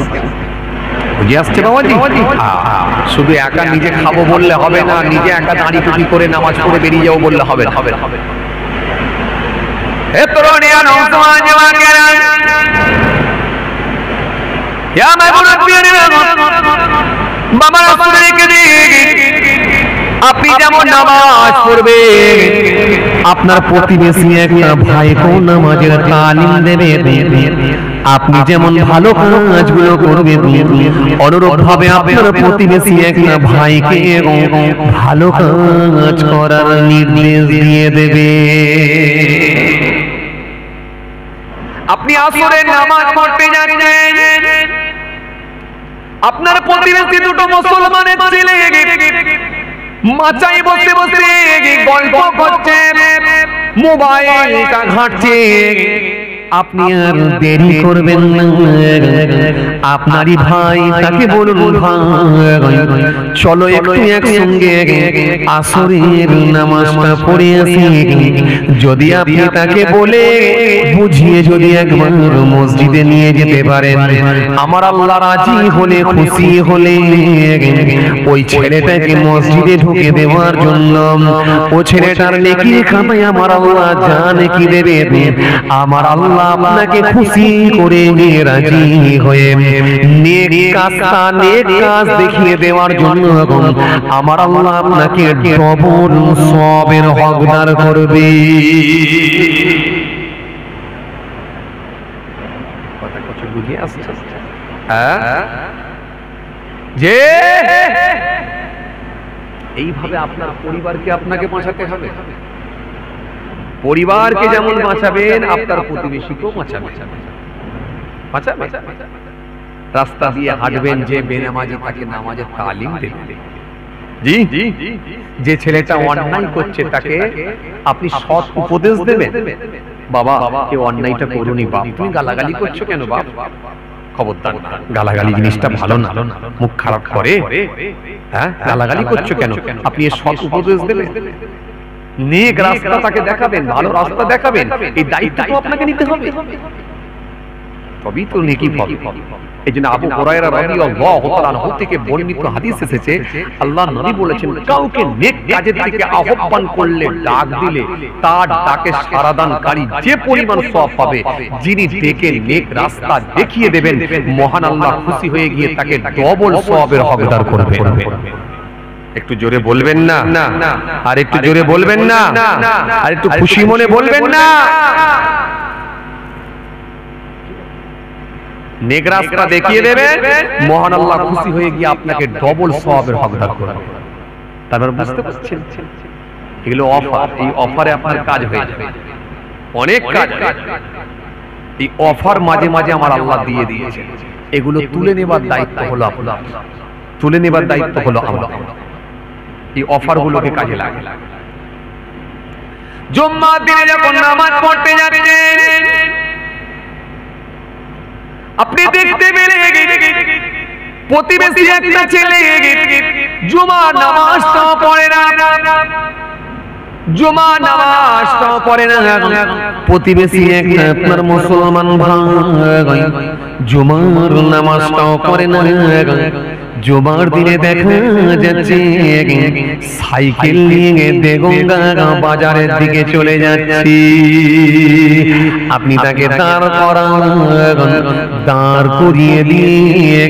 বুঝে আসছে বাবাজি? শুধু একা নিজে খাবো বললে হবে না, নিজে একা দাঁড়ি টুপি করে নামাজ পড়ে বেরিয়ে যাও বললে হবে না। হে তরুণিয়া নওজওয়ান জওয়ানেরা, ইয়া মাবুরুদ্দিনেরা, বাবা রাসূলকে দিয়ে আপনি যেমন নামাজ পড়বে, আপনার প্রতিবেশী একটা ভাইকে নামাজের তালিম দেবে। আপনি যেমন ভালো কাজগুলো করবেন, অনুরূপভাবে আপনার প্রতিবেশী একটা ভাইকে ভালো কাজ করার নির্দেশ দিয়ে দেবে। আপনি আসরের নামাজ পড়তে যাচ্ছেন, আপনার প্রতিবেশী দুটো মুসলমানের ছেলে মাচায় বসে বসে গল্প করছে, মোবাইলটা ঘাঁটছে। আপনি আর দেরি করবেন না, আপনারই ভাই তাকে বলুন, ভাই চলো একটু একসঙ্গে আসরের নামাজটা পড়ে আসি। যদি আপনি তাকে বলে বুঝিয়ে যদি একবার মসজিদে নিয়ে যেতে পারেন, আমার আল্লাহ রাজি হলে, খুশি হলে ওই ছেলেটাকে মসজিদে ঢুকে দেওয়ার জন্য ও ছেলেটার নেকির খাতায় আমার আল্লাহ যা নেকি দেবে, আমার আল্লাহ আপনাকে খুশি করে নিয়ে রাজি হয়ে নেক কাজ দেখিয়ে দেওয়ার জন্য আমার আল্লাহ আপনাকে ডবল সওয়াবের হকদার করবে। কথা কিছু বুঝে আসছে? যে এইভাবে আপনার পরিবারকে আপনাকে বাঁচাতে হবে। পরিবারকে যেমন বাঁচাবেন আপনার প্রতিবেশীকেও বাঁচাবেন। রাস্তা দিয়ে হাঁটবেন, যে বেনামাজি তাকে নামাজের তালিম দেবেন। জি, যে ছেলেটা অন্যায় করছে তাকে আপনি সৎ উপদেশ দেবেন। বাবা, কেউ অন্যায়টা করুনি, বাপ তুমি গালাগালি করছো কেন বাপ? খবরদার, গালাগালি জিনিসটা ভালো না, মুখ খারাপ করে। হ্যাঁ, গালাগালি করছো কেন? আপনি এর সৎ উপদেশ দেবেন, নেক রাস্তা তাকে দেখাবেন, ভালো রাস্তা দেখাবেন। এই দায়িত্ব তো আপনাকে নিতে হবে, তবেই তো নেকি পাবে। এইজন্য আবু হুরায়রা রাদিয়াল্লাহু তাআলা আনহু থেকে বর্ণিত হাদিস এসেছে, আল্লাহর নবী বলেছেন, কাউকে নেক কাজের দিকে আহ্বান করলে, ডাক দিলে তার ডাকে সাড়াদানকারী যে পরিমাণ সওয়াব পাবে, যিনি ডেকে নেক রাস্তা দেখিয়ে দেবেন, মহান আল্লাহ খুশি হয়ে গিয়ে তাকে ডবল সওয়াবের হকদার করবেন। একটু জোরে বলবেন না? আর একটু জোরে বলবেন না? আর একটু খুশি মনে বলবেন না? নেক রাস্তা দেখিয়ে দেবেন, মহান আল্লাহ খুশি হয়ে গিয়ে আপনাকে ডবল সওয়াবের হকদার করবেন। তারপর বুঝতে পারছেন, এগুলো অফার। এই অফারে আপনার কাজ হয়ে যাবে, অনেক কাজ। এই অফার মাঝে মাঝে আমার আল্লাহ দিয়ে দিয়েছে, এগুলো তুলে নেবার দায়িত্ব হলো আপনার, তুলে নেবার দায়িত্ব হলো আমার। এই অফার গুলোকে কাজে লাগে। জুম্মার দিনে যখন নামাজ পড়তে যাচ্ছেন, আপনি দেখতে পেলেন প্রতিবেশী একটা ছেলে জুমার নামাজটাও পড়ে না, জুমার নামাজটাও পড়ে না। প্রতিবেশী একটা আপনার মুসলমান ভাই জুমার নামাজটাও পড়ে না। জুমার দিনে দেখা যাচ্ছে সাইকেল নিয়ে দেগঙ্গা বাজারের দিকে চলে যাচ্ছি, আপনি তাকে দাঁড় করিয়ে দিয়ে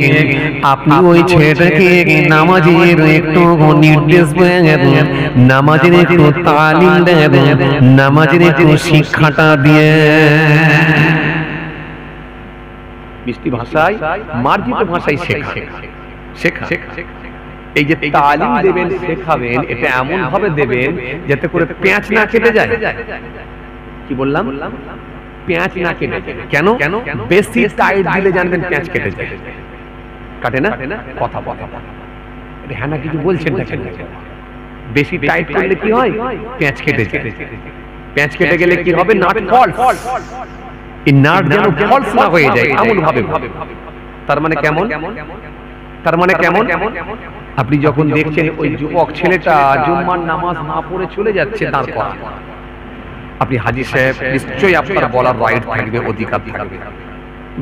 আপনি ওই ছেলেটাকে নামাজের একটু নির্দেশ দেন, নামাজের একটু তালিম দেন, নামাজের একটু শিক্ষাটা দিয়ে মিষ্টি ভাষায়, মার্জিত ভাষায় শেখা। এই যে তালিম দেবেন, শেখাবেন, এটা এমন ভাবে দেবেন যাতে করে পেঁচ না কেটে যায়। কি বললাম? পেঁচ না কেটে যায়। কেন? বেশি টাইট দিলে জানবেন পেঁচ কেটে যায়। কাটে না? কথা বলা, হ্যাঁ না কিছু বলছেন না কেন? বেশি টাইট করলে কি হয়? পেঁচ কেটে যায়। পেঁচ কেটে গেলে কি হবে? Nut falls. এই নাট যেন ফলস না হয়ে যায় এমন ভাবে। তার মানে কেমন? তার মানে কেমন? আপনি যখন দেখছেন ওই যুবক ছেলেটা জুম্মার নামাজ না পড়ে চলে যাচ্ছে, দাঁড় করা, আপনি হাজী সাহেব নিশ্চয়ই আপনার বলার রাইট থাকবে, অধিকার থাকবে।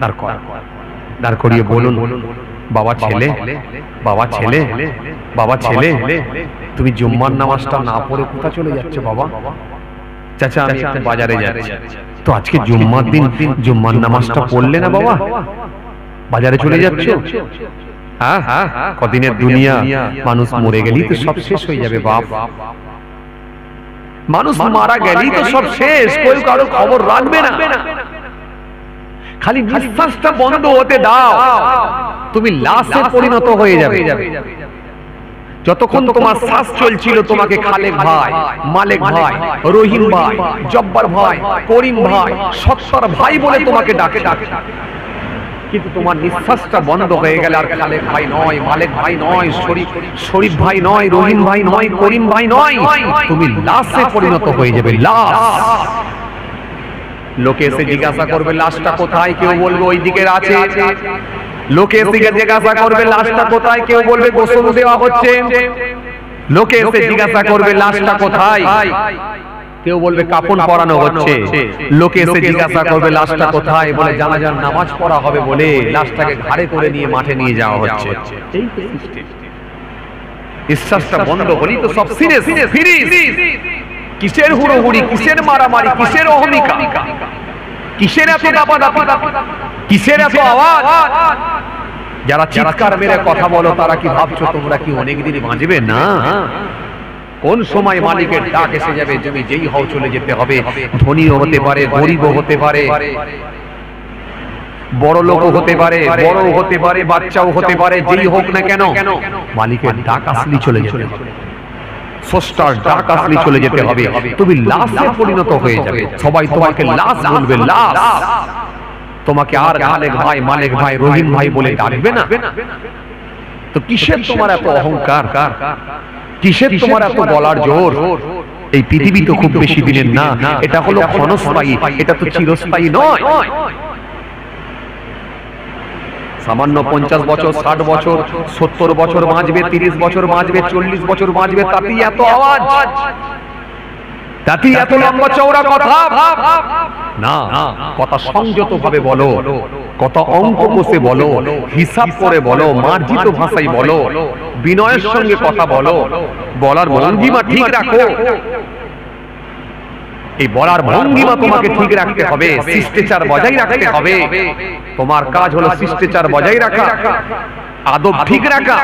দাঁড় করা, দাঁড় করিয়ে বলুন, বাবা ছেলে, বাবা ছেলে, বাবা ছেলে, তুমি জুম্মার নামাজটা না পড়ে কোথায় চলে যাচ্ছে বাবা? চাচা আমি একটু বাজারে যাচ্ছি। তো আজকে জুম্মার দিন জুম্মার নামাজটা পড়লে না বাবা, বাজারে চলে যাচ্ছ? হ্যাঁ, কদিনের দুনিয়া, মানুষ মরে গেলেই তো সব শেষ হয়ে যাবে বাপ। মানুষ মারা গেলেই তো সব শেষ, কেউ কারো খবর রাখবে না। খালি নিঃশ্বাসটা বন্ধ হতে দাও, তুমি লাশে পরিণত হয়ে যাবে। যতক্ষণ তোমার শ্বাস চলছিল তোমাকে খালেক ভাই, মালেক ভাই, রহিম ভাই, জব্বার ভাই, করিম ভাই, সত্তর ভাই বলে তোমাকে ডাকে। কিন্তু তোমার নিঃশ্বাসটা বন্ধ হয়ে গেলে আর খালেক ভাই নয়, মালেক ভাই নয়, শরীফ ভাই নয়, রহিম ভাই নয়, করিম ভাই নয়, তুমি লাশে পরিণত হয়ে যাবে। লাশ। লোকে এসে জিজ্ঞাসা করবে লাশটা কোথায়, কেউ বলবে ওই দিকের আছে। লোকে এসে জিজ্ঞাসা করবে লাশটা কোথায়, কেউ বলবে গোসল দেওয়া হচ্ছে। লোকে এসে জিজ্ঞাসা করবে লাশটা কোথায়, কেউ বলবে কাফন পরানো হচ্ছে। লোকে এসে জিজ্ঞাসা করবে লাশটা কোথায়, বলে জানাজার নামাজ পড়া হবে বলে লাশটাকে ঘাড়ে করে নিয়ে মাঠে নিয়ে যাওয়া হচ্ছে। নিঃশ্বাসটা বন্ধ হলেই তো সব সিরিয়াস। কিসের হুড়োহুড়ি, কিসের মারামারি, কিসের অহমিকা, কিসের এত দাপাদাপি, কিসের এত আওয়াজ? যারা চিৎকার মেরে কথা বলো তারা কি ভাবছো তোমরা কি অনেকদিন বাঁচবে? না, কোন সময় মালিকের ডাক এসে যাবে, তুমি যেই হও চলে যেতে হবে। ধনীও হতে পারে, গরিবও হতে পারে, বড় লোকও হতে পারে, বড়ও হতে পারে, বাচ্চাও হতে পারে, যেই হোক না কেন মালিকের ডাক আসলেই চলে যাবে। স্রষ্টার ডাক আসলে চলে যেতে হবে, তুমি লাশে পরিণত হয়ে যাবে। সবাই তোমাকে লাশ বলবে, লাশ। তোমাকে আর খালেক ভাই, মালিক ভাই, রহিম ভাই বলে ডাকবে না। তো কিসের তোমার এত অহংকার, কিসের তোমার এত বলার জোর? এই পৃথিবী তো খুব বেশি দিনের না, এটা হলো ক্ষণস্থায়ী, এটা তো চিরস্থায়ী নয়। সামান্য 50 বছর, 60 বছর, 70 বছর বাঁচবে, 30 বছর বাঁচবে, 40 বছর বাঁচবে, তাতেই এত আওয়াজ, তাতেই এত লম্বা চওড়া কথা না। কথা সংযত ভাবে বলো, কথা অঙ্ক কষে বলো, হিসাব করে বলো, মার্জিত ভাষায় বলো, বিনয়ের সঙ্গে কথা বলো, বলার ভঙ্গিমা ঠিক রাখো। এই বলার ভঙ্গিমা তোমাকে ঠিক রাখতে হবে, শিষ্টাচার বজায় রাখতে হবে। তোমার কাজ হলো শিষ্টাচার বজায় রাখা, আদব ঠিক রাখা।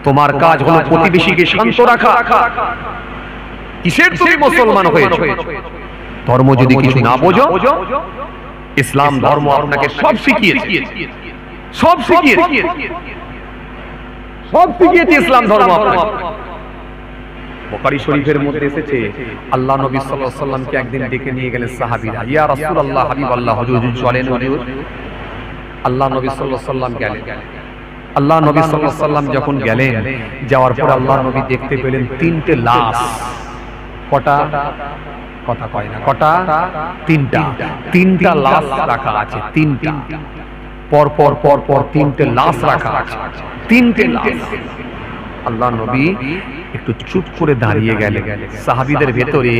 তোমার কাজ হলো প্রতিবেশীকে শান্ত রাখা। কিসের তুমি মুসলমান হয়েছো? ধর্ম যদি কিছু না বোঝো, ইসলাম ধর্ম আপনাকে সব শিখিয়েছে, সব শিখিয়েছে, সব শিখিয়েছে ইসলাম ধর্ম আপনাকে। বুখারী শরীফের মধ্যে এসেছে, আল্লাহ নবী সাল্লাল্লাহু আলাইহি ওয়াসাল্লামকে একদিন ডেকে নিয়ে গেলেন সাহাবীরা। ইয়া রাসূলুল্লাহ, হাবিবাল্লাহ, হুজুর চলেন হুজুর। আল্লাহ নবী সাল্লাল্লাহু আলাইহি ওয়াসাল্লাম গেলেন। আল্লাহ নবী সাল্লাল্লাহু আলাইহি ওয়াসাল্লাম যখন গেলেন, যাওয়ার পর আল্লাহ নবী দেখতে পেলেন 3টে লাশ। কটা? কথা কয় না, কটা? 3টা লাশ রাখা আছে। 3টা পর পর পর পর 3টে লাশ রাখা আছে। 3টে লাশ। আল্লাহ নবী একটু চুপ করে দাঁড়িয়ে গেলেন। সাহাবীদের ভেতরে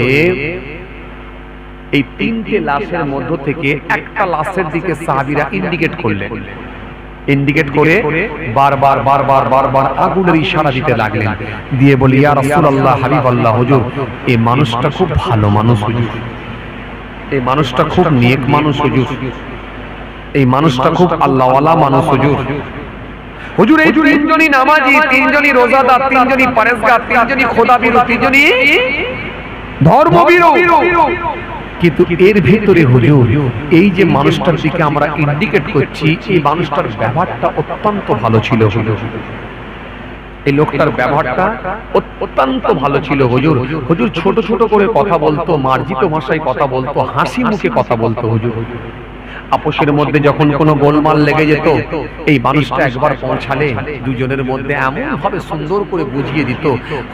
এই 3টে লাশের মধ্য থেকে একটা লাশের দিকে সাহাবীরা ইন্ডিকেট করলেন। ইন্ডিকেট করে বারবার বারবার বারবার আগুনের ইশারা দিতে লাগলেন, দিয়ে বলি, ইয়া রাসূলুল্লাহ, হাবিবাল্লাহ, হুজুর এই মানুষটা খুব ভালো মানুষ হুজুর, এই মানুষটা খুব নেক মানুষ হুজুর, এই মানুষটা খুব আল্লাহওয়ালা মানুষ হুজুর। হুজুর এই 3জনই নামাজি, 3জনই রোজাদার, 3জনই পরেজগার, 3জনই খোদাভীরু, 3জনই ধর্মভীরু। কিন্তু এর ভিতরে হুজুর এই যে মানুষটার দিকে আমরা ইন্ডিকেট করছি, এই মানুষটার ব্যবহারটা অত্যন্ত ভালো ছিল হুজুর। এই লোকটার ব্যবহারটা অত্যন্ত ভালো ছিল হুজুর। হুজুর ছোট ছোট করে কথা বলতো, মার্জিত ভাষায় কথা বলতো, হাসি মুখে কথা বলতো হুজুর। আপোষের মধ্যে যখন কোনো গোলমাল লেগে যেত, এই মানুষটা একবার পৌঁছালে দুজনের মধ্যে এমন ভাবে সুন্দর করে বুঝিয়ে দিত,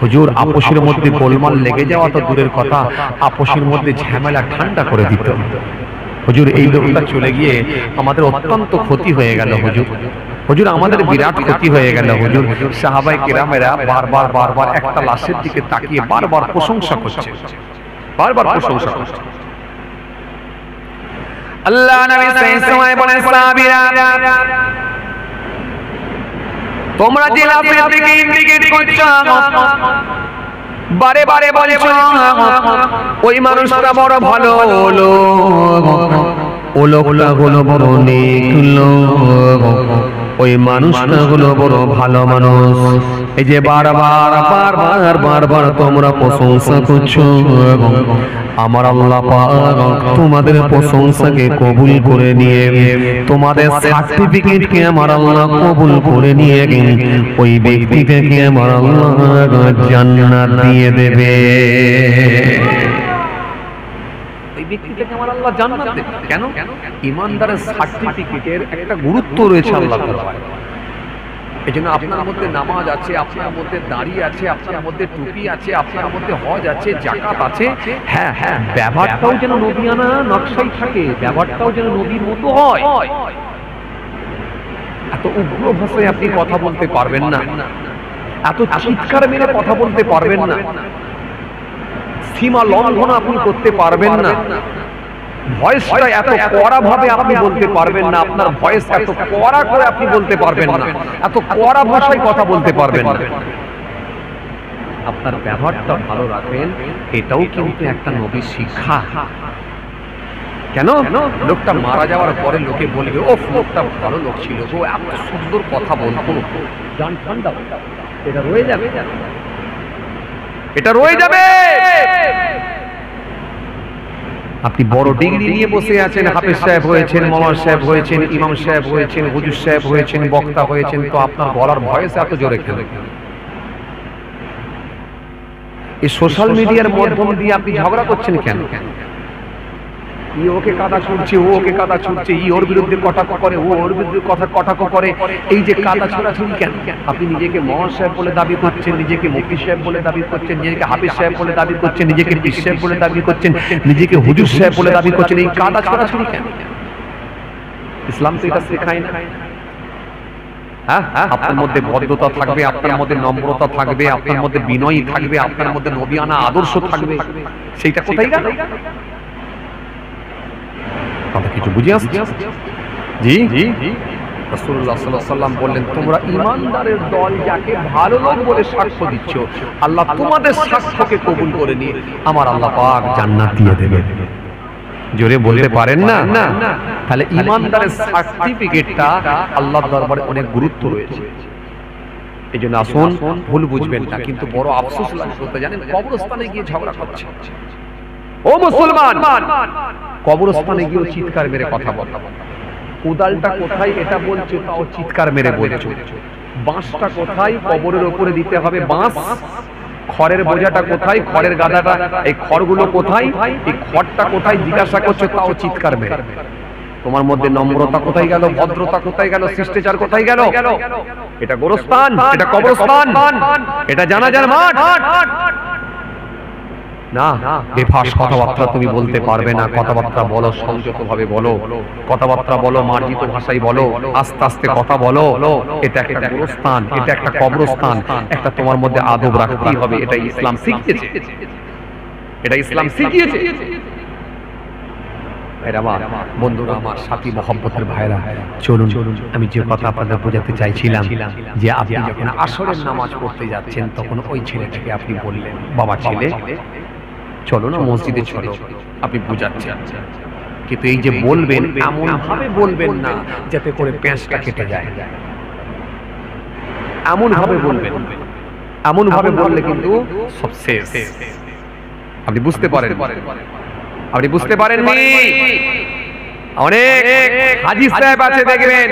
হুজুর আপোষের মধ্যে গোলমাল লেগে যাওয়া তো দূরের কথা, আপোষের মধ্যে ঝামেলা ঠান্ডা করে দিত হুজুর। এই লোকটা চলে গিয়ে আমাদের অত্যন্ত ক্ষতি হয়ে গেল হুজুর। হুজুর আমাদের বিরাট ক্ষতি হয়ে গেল হুজুর। সাহাবায়ে কেরামেরা বারবার বারবার একটা লাশের দিকে তাকিয়ে বারবার প্রশংসা করছে, বারবার প্রশংসা করছে। আল্লাহ নবী সেই সময় বলেন, সাহাবীরা তোমরা যে লাশের দিকে ইন্ডিকেট করছো, বারে বারে বলছো ওই মানুষটা বড় ভালো লোক, ও লোকটা হলো বড় নেক লোক, ওই মানুষটা হলো বড় ভালো মানুষ। এই যে বারবার বারবার বারবার তোমরা প্রশংসা করছো, আমার আল্লাহ পাক তোমাদের প্রশংসাকে কবুল করে নিয়ে, তোমাদের সার্টিফিকেটকে আমার আল্লাহ কবুল করে নিয়ে ওই ব্যক্তিকে আমার আল্লাহ জান্নাত দিয়ে দেবে। ওই ব্যক্তিকে আমার আল্লাহ জান্নাত দেবে। কেন? ঈমানদারের সার্টিফিকেটের একটা গুরুত্ব রয়েছে আল্লাহ তাআলা। এই জন্য আপনার মধ্যে নামাজ আছে, আপনার মধ্যে দাড়ি আছে, আপনার মধ্যে টুপি আছে, আপনার মধ্যে হজ আছে, যাকাত আছে, হ্যাঁ হ্যাঁ, ব্যবহারটাও যেন নবিয়ানা নকশায় থাকে, ব্যবহারটাও যেন নবীর মতো হয়। এত উগ্র ভাষায় আপনি কথা বলতে পারবেন না, এত চিৎকার মেরে কথা বলতে পারবেন না, সীমা লঙ্ঘন আপনি করতে পারবেন না, ভয়েসটা এত কড়া ভাবে আপনি বলতে পারবেন না, আপনার ভয়েস এত কড়া করে আপনি বলতে পারবেন না, এত কড়া ভাষায় কথা বলতে পারবেন না। আপনার ব্যবহারটা ভালো রাখবেন, এটাও কিন্তু একটা নবীর শিক্ষা। কেন? লোকটা মারা যাওয়ার পরে লোকে বলবে, ওফ লোকটা ভালো লোক ছিল গো, এত সুন্দর কথা বলতো, জান ঠান্ডা, এটা রয়ে যাবে, এটা রয়ে যাবে। আপনি বড় ডিগ্রি নিয়ে বসে আছেন, হাফেজ সাহেব হয়েছেন, মাওলানা সাহেব হয়েছেন, ইমাম সাহেব হয়েছেন, হুজুর সাহেব হয়েছেন, বক্তা হয়েছেন, তো আপনার গলার ভয়েস এত জোরে কেন? এই সোশ্যাল মিডিয়ার মাধ্যম দিয়ে আপনি ঝগড়া করছেন কেন? ই ওকে কাদা ছুটছে, ও ওকে কাদা ছুটছে, ই ওর বিরুদ্ধে কটাক্ষ করে, ও ওর বিরুদ্ধে কথা কটাক্ষ করে। এই যে কাদা ছোড়াছুড়ি কেন? আপনি নিজেকে মহান সাহেব বলে দাবি করছেন, নিজেকে মুফতি সাহেব বলে দাবি করছেন, নিজেকে হাফিজ সাহেব বলে দাবি করছেন, নিজেকে পীর সাহেব বলে দাবি করছেন, নিজেকে হুজুর সাহেব বলে দাবি করছেন। এই কাদা ছোড়াছুড়ি কেন? ইসলাম তো এটা শেখায় না। হ্যাঁ, আপনার মধ্যে ভদ্রতা থাকবে, আপনার মধ্যে নম্রতা থাকবে, আপনার মধ্যে বিনয়ী থাকবে, আপনার মধ্যে নবিয়ানা আদর্শ থাকবে। সেইটা কোথায় গেল? কথা কিছু বুঝে আসছে? জি জি জি। রাসূলুল্লাহ সাল্লাল্লাহু আলাইহি ওয়াসাল্লাম বললেন, তোমরা ঈমানদারের দল যাকে ভালো লোক বলে সাক্ষ্য দিচ্ছ, আল্লাহ তোমাদের সাক্ষ্যকে কবুল করে নিয়ে আমার আল্লাহ পাক জান্নাত দিয়ে দেবে। জোরে বলতে পারেন না? তাহলে ঈমানদারের সার্টিফিকেটটা আল্লাহর দরবারে অনেক গুরুত্ব রয়েছে। এই জন্য আসুন, ভুল বুঝবেন না। কিন্তু বড় আফসোস লাগছে, জানেন, কবরস্থানে গিয়ে ঝগড়া করছে। ও মুসলমান, কবরস্থানে গিয়ে চিৎকার মেরে কথা বল। কোদালটা কোথায় এটা বলছো, তাও চিৎকার মেরে বলছো। বাঁশটা কোথায়, কবরের উপরে দিতে হবে বাঁশ। খড়ের বোঝাটা কোথায়, খড়ের গাদাটা, এই খড়গুলো কোথায়, এই খড়টা কোথায় জিজ্ঞাসা করছো, তাও চিৎকার মেরে। তোমার মধ্যে নম্রতা কোথায় গেল, ভদ্রতা কোথায় গেল, শিষ্টাচার কোথায় গেল? এটা গোরস্থান, এটা কবরস্থান, এটা জানাজার মাঠ না। বেফাস কথাবার্তা তুমি বলতে পারবে না। কথাবার্তা বলো, সংযত ভাবে বলো, কথাবার্তা বলো, মার্জিত ভাষায় বলো, আস্তে আস্তে কথা বলো। এটা একটা গোরস্থান, এটা একটা কবরস্থান। একটা তোমার মধ্যে আদব রাখতেই হবে। এটা ইসলাম শিখিয়েছে, এটা ইসলাম শিখিয়েছে। বন্ধুরা আমার, সাথী মহব্বতের ভাইরা, চলুন আমি যে কথা আপনাদের বোঝাতে চাইছিলাম, যে আপনি যখন আসরের নামাজ পড়তে যাচ্ছেন, তখন ওই ছেলেটাকে আপনি বললেন, বাবা ছেলে চলো না মসজিদে চলো, আপনি বুঝাচ্ছেন। কিন্তু এই যে বলবেন, এমন ভাবে বলবেন না যাতে করে প্যাঁচটা কেটে যায়। এমন ভাবে বলবেন, এমন ভাবে বললে কিন্তু সব শেষ। আপনি বুঝতে পারেন, আপনি বুঝতে পারেননি। অনেক হাজী সাহেব আছে দেখবেন,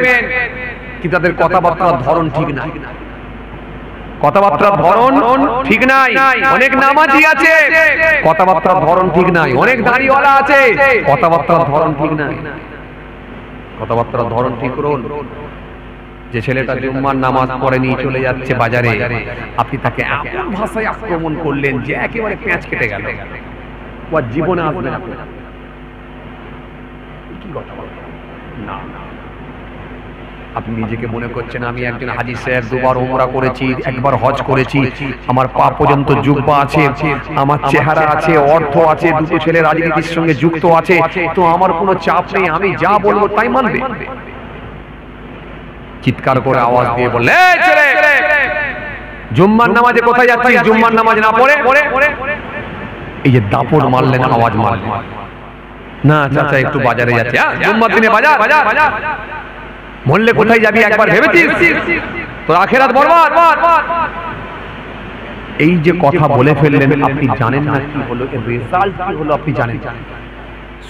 কিন্তু তাদের কথাবার্তার ধরন ঠিক না, কথাবার্তার ধরন ঠিক নাই। অনেক নামাজি আছে, কথাবার্তার ধরন ঠিক নাই। অনেক দাড়িওয়ালা আছে, কথাবার্তার ধরন ঠিক নাই। কথাবার্তার ধরন ঠিক করুন। যে ছেলেটা জুম্মার নামাজ পড়ে নিয়ে চলে যাচ্ছে বাজারে, আপনি তাকে এমন ভাষায় আক্রমণ করলেন যে একেবারে পেঁচ কেটে গেল। ও জীবনে আসবে না। কি কথা না, আপনি নিজেকে মনে করছেন আমি একজন হাজী সাহেব, দুবার উমরা করেছি, একবার হজ করেছি, আমার পা পর্যন্ত জুব্বা আছে, আমার চেহারা আছে, অর্থ আছে, দুটো ছেলে রাজনীতির সঙ্গে যুক্ত আছে, তো আমার কোনো চাপ নেই, আমি যা বলবো তাই মানবে। চিৎকার করে আওয়াজ দিয়ে বললে, জুম্মার নামাজে কোথায় যাচ্ছিস? জুম্মার নামাজ না পড়ে এই যে দাপট মারলেন, আওয়াজ মারলেন না, চাচা একটু বাজারে যাচ্ছে। জুম্মার দিনে বাজার, মরলে কোথায় যাবি একবার ভেবেছিস? তোর আখিরাত বরবাদ। এই যে কথা বলে ফেললেন, আপনি জানেন না কি হলো, এর রেজাল্ট কি হলো আপনি জানেন।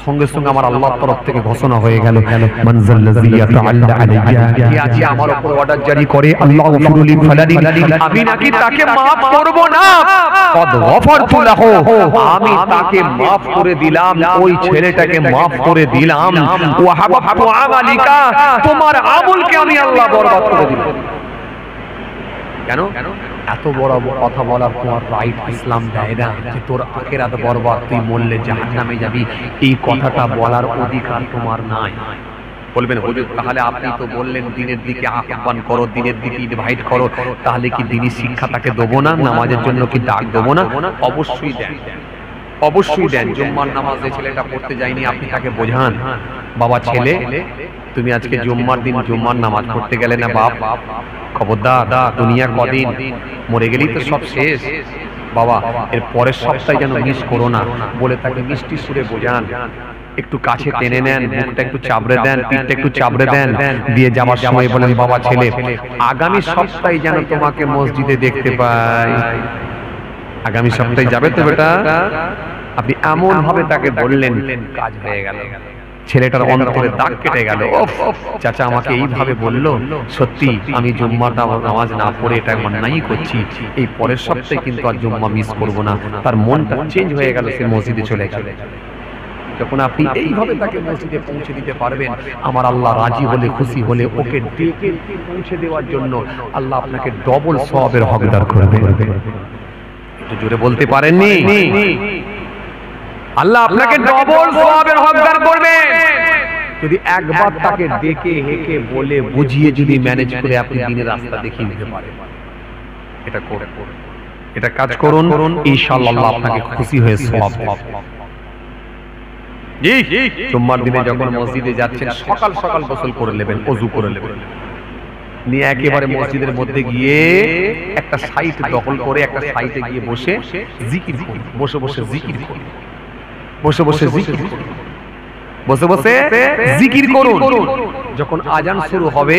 সঙ্গে সঙ্গে আমার আল্লাহর তরফ থেকে ঘোষণা হয়ে গেল, মানজাল্লাযী ইয়াতাআল্লা আলাইয়া, কে আজ আমার উপর অর্ডার জারি করে, আল্লাহু ফিরুলি ফালাদি, আমি নাকি তাকে maaf করব না, কদ গফারতু লাহু, আমি তাকে maaf করে দিলাম, ওই ছেলেটাকে maaf করে দিলাম। ওয়া হাবাবতু আমালিকা, তোমার আমলকে আমি আল্লাহ বরবাদ করে দিলাম। কেন? এত বড় কথা বলার তোমার রাইট ইসলাম দেয় না, যে তোর আখিরাত বরবাদ, তুই মরলে জাহান্নামে যাবি, এই কথাটা বলার অধিকার তোমার নাই। বলবেন হুজুর, তাহলে আপনি তো বললেন দিনের দিকে আহ্বান করো, দিনের দিকে ইনভাইট করো, তাহলে কি দিনী শিক্ষা তাকে দেবো না? নামাজের জন্য কি ডাক দেবো না? অবশ্যই দেন, অবশ্যই দেন। জুম্মার নামাজে ছেলেটা পড়তে যায়নি, আপনি তাকে বোঝান, বাবা ছেলে তুমি আজকে জুম্মার দিন জুম্মার নামাজ পড়তে গেলে না বাপ, খবরদার, দুনিয়া কদিন, মরে গেলেই তো সব শেষ বাবা, এর পরের সপ্তাহে যেন মিস করো না, বলে তাকে মিষ্টি সুরে বোঝান। একটু কাছে টেনে নেন, মুখটা একটু চাবড়ে দেন, পিঠটা একটু চাবড়ে দেন, দিয়ে যাওয়ার সময় বলেন, বাবা ছেলে আগামী সপ্তাহে যেন তোমাকে মসজিদে দেখতে পাই। আগামী সপ্তাহে যাবে তো বেটা? আপনি এমন ভাবে তাকে বললেন, কাজ হয়ে গেল। ছেলেটার অন্তরে দাগ কেটে গেল। চাচা আমাকে এইভাবে বললো, সত্যি আমি জুম্মার নামাজ না পড়ে এটা অন্যায় করছি, এই পরের সপ্তাহে কিন্তু আর জুম্মা মিস করবো না। তার মনটা চেঞ্জ হয়ে গেল, সে মসজিদে চলে গেল। যখন আপনি এইভাবে তাকে মসজিদে পৌঁছে দিতে পারবেন, আমার আল্লাহ রাজি হলে, খুশি হলে ওকে ডেকে পৌঁছে দেওয়ার জন্য আল্লাহ আপনাকে ডবল সওয়াবের হকদার করবে। একটু জোরে বলতে পারেননি? আল্লাহ আপনাকে ডবল সওয়াবের হকদার করবে যদি একবার তাকে ডেকে হেঁকে বলে বুঝিয়ে যদি ম্যানেজ করে আপনি দিনের রাস্তা দেখিয়ে দিতে পারেন। এটা করুন, এটা কাজ করুন, ইনশাআল্লাহ আল্লাহ আপনাকে খুশি হয়ে সওয়াব দেবে। জি, জুম্মার দিনে যখন মসজিদে যাচ্ছেন সকাল সকাল গোসল করে নেবেন, ওযু করে নেবেন, নিয়ে একেবারে মসজিদের মধ্যে গিয়ে একটা সাইট দখল করে একটা সাইটে গিয়ে বসে জিকির করুন। বসে বসে জিকির করুন, বসে বসে জিকির করুন, বসে বসে জিকির করুন। যখন আজান শুরু হবে,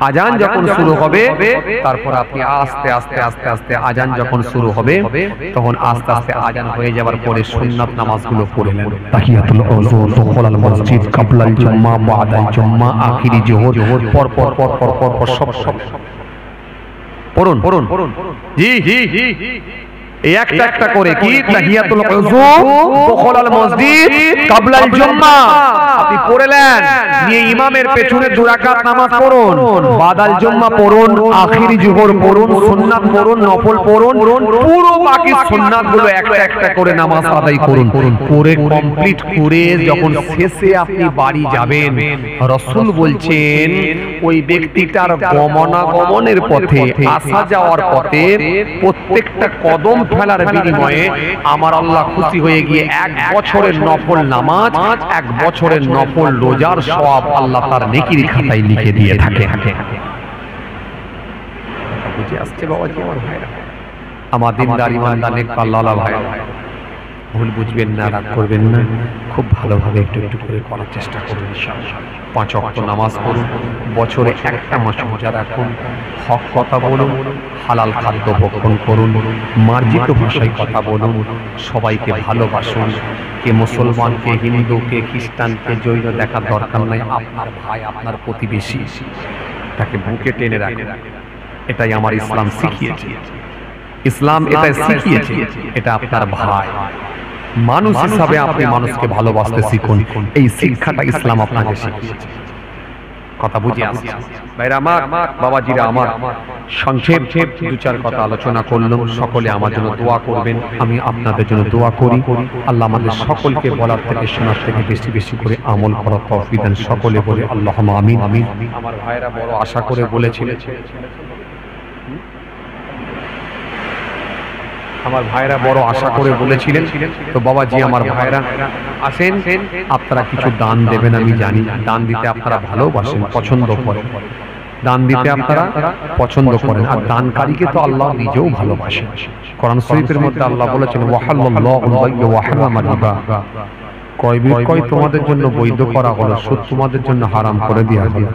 আজান যখন শুরু হবে, তারপর আপনি আস্তে আস্তে আস্তে আস্তে আজান যখন শুরু হবে, তখন আস্তে আস্তে আজান হয়ে যাওয়ার পরে সুন্নাত নামাজগুলো পড়ে নেন। তাহিয়াতুল ওযু, দুখুলাল মসজিদ, কাবলাল জুম্মা, বাদাল জুম্মা, আখিরি জোহর, পর পর পর পর পর পর সব পড়ুন পড়ুন। জি জি জি, একটা একটা করে কি তাহিয়াতুল ওযু, দুখুলাল মসজিদ, কাবলাল জুম্মা আপনি পড়লেন, নিয়ে ইমামের পেছনে 2 রাকাত নামাজ পড়ুন, বাদাল জুম্মা পড়ুন, আখিরি জোহর পড়ুন, সুন্নাত পড়ুন, নফল পড়ুন, পুরো বাকি সুন্নাতগুলো একটা একটা করে নামাজ আদায় করুন। করে কমপ্লিট করে যখন শেষে আপনি বাড়ি যাবেন, রাসূল বলছেন ওই ব্যক্তিটার গমনাগমনের পথে, আসা যাওয়ার পথে প্রত্যেকটা কদম ফেলার বিনিময়ে আমার আল্লাহ খুশি হয়ে গিয়ে 1 বছরের নফল নামাজ, 1 বছরের নফল রোজার সওয়াব আল্লাহ তার নেকির খাতায় লিখে দিয়ে থাকে। বুঝে আসছে বাবাজি আমার ভাইরা, আমার দিনদার ইমানদার নেক আল্লাহওয়ালা ভাই, ভুল বুঝবেন না, রাগ করবেন না, খুব ভালোভাবে একটু একটু করে করার চেষ্টা করুন। ইনশাআল্লাহ 5 ওয়াক্ত নামাজ পড়ুন, বছরে একটা মাস রোজা রাখুন, হক কথা বলুন, হালাল খাদ্য ভক্ষণ করুন, মার্জিত ভাষায় কথা বলুন, সবাইকে ভালোবাসুন। কে মুসলমান, কে হিন্দু, কে খ্রিস্টান, কে জৈন দেখার দরকার নাই। আপনার ভাই, আপনার প্রতিবেশী, তাকে বুকে টেনে রাখুন। এটাই আমার ইসলাম শিখিয়েছে। ইসলাম এটাই শিখিয়েছে, এটা আপনার ভাই। মানুষ হিসাবে আপনি মানুষকে ভালোবাসতে শিখুন, এই শিক্ষাটা ইসলাম আপনাকে শিখিয়েছে। কথা বুঝে আসছে ভাইরা আমার, বাবাজিরা আমার, সংক্ষেপ 2-4 কথা আলোচনা করলাম। সকলে আমার জন্য দোয়া করবেন, আমি আপনাদের জন্য দোয়া করি। আল্লাহ আমাদের সকলকে বলার থেকে শোনার থেকে বেশি বেশি করে আমল করার তৌফিক দেন। সকলে বলে আল্লাহুম্মা আমিন। আমার ভাইরা বড় আশা করে বলেছিলেন, আমার ভাইরা বড় আশা করে বলেছিলেন, তো বাবাজি আমার ভাইরা আসেন, আপনারা কিছু দান দেবেন। আমি জানি দান দিতে আপনারা ভালোবাসেন, পছন্দ করেন, দান দিতে আপনারা পছন্দ করেন, আর দানকারীকে তো আল্লাহ নিজেও ভালোবাসেন। কোরআন শরীফের মধ্যে আল্লাহ বলেছেন ওয়াহাল্লাল্লাহুল বাই'a ওয়া হারামার রিবা, ক্রয় বিক্রয় তোমাদের জন্য বৈধ করা হলো, সুদ তোমাদের জন্য হারাম করে দেওয়া হলো।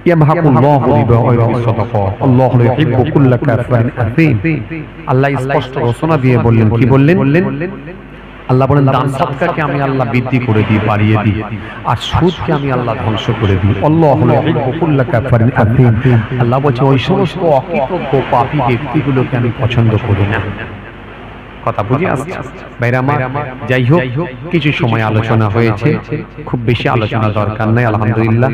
ইয়ামহাকুল্লাহু রিবা ওয়া ইউরবি সাদাকা, আল্লাহু লা ইউহিব্বু কুল্লা কাফিরিন আযীম। আল্লাহ স্পষ্ট ঘোষণা দিয়ে বললেন, কি বললেন? আল্লাহ বলেন দান সদকাকে আমি আল্লাহ বৃদ্ধি করে দিই, বাড়িয়ে দিই, আর সুদকে আমি আল্লাহ ধ্বংস করে দিই। আল্লাহু লা ইউহিব্বু কুল্লা কাফিরিন আযীম। আল্লাহ বলছে ওই সমস্ত অকৃতজ্ঞ পাপী ব্যক্তিগুলোকে আমি পছন্দ করি না। কথা বুঝে আসছে ভাইরা আমার? যাই হোক, কিছু সময় আলোচনা হয়েছে, খুব বেশি আলোচনা দরকার নাই। আলহামদুলিল্লাহ,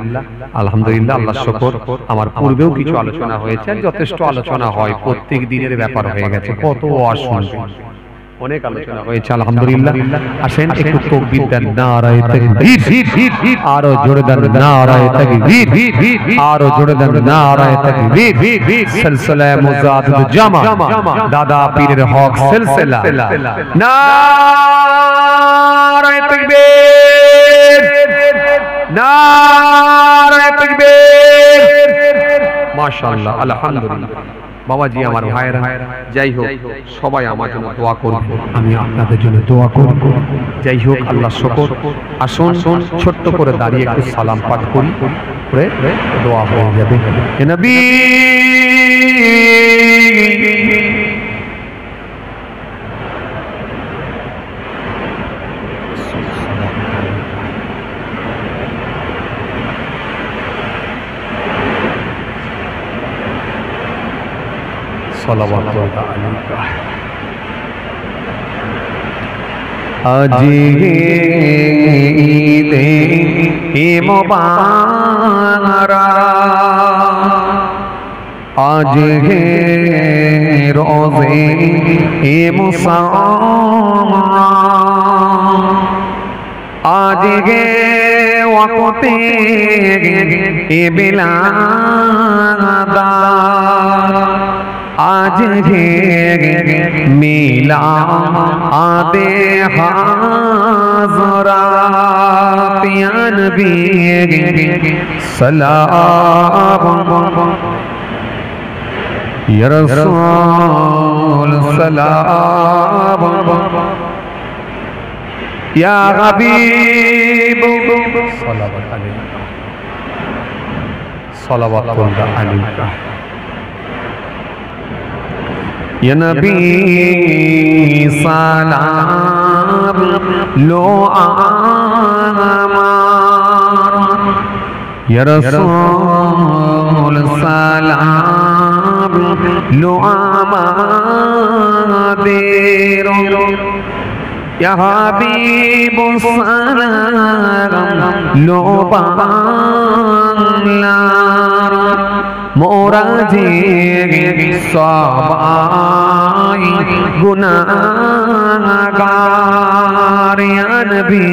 আলহামদুলিল্লাহ, আল্লাহ শুকর। আমার পূর্বেও কিছু আলোচনা হয়েছে, যথেষ্ট আলোচনা হয়, প্রত্যেক দিনের ব্যাপার হয়ে গেছে, কত আসুন, অনেক আলোচনা হয়েছে। আলহামদুলিল্লাহ, আসেন একটু তাকবীর দেন, নারায়ে তাকবীর, আরো জোরে দেন নারায়ে তাকবীর, আরো জোরে দেন নারায়ে তাকবীর। সিলসিলা মুজাহিদুল জামা, দাদা পীরের হক সিলসিলা, নারায়ে তাকবীর, নারায়ে তাকবীর। মাশাআল্লাহ, আলহামদুলিল্লাহ। বাবাজি আমার ভাইরা, যাই হোক, সবাই আমার জন্য দোয়া করবে, আমি আপনাদের জন্য দোয়া করব। যাই হোক, আল্লাহ শুকর। আসুন ছোট্ট করে দাঁড়িয়ে একটু সালাম পাঠ করি, করে দোয়া হয়ে যাবে। হে নবী सलावतुल्लाह अलैका। आज ईदे मुबारक, आज है रोज़े मुसल्लाम, आज है वक़्ते बिलाद, आज है मिलादे हाज़रात, या नबी सलाम, या रसूल सलाम, या हबीब सलावतुल्लाह अलैका। या नबी सलाम लो आमार, या रसूल सलाम लो आमादेरो, या हबीब सलाम लो बांगलार, मोरा जे सबाई गुनाहगार, या नबी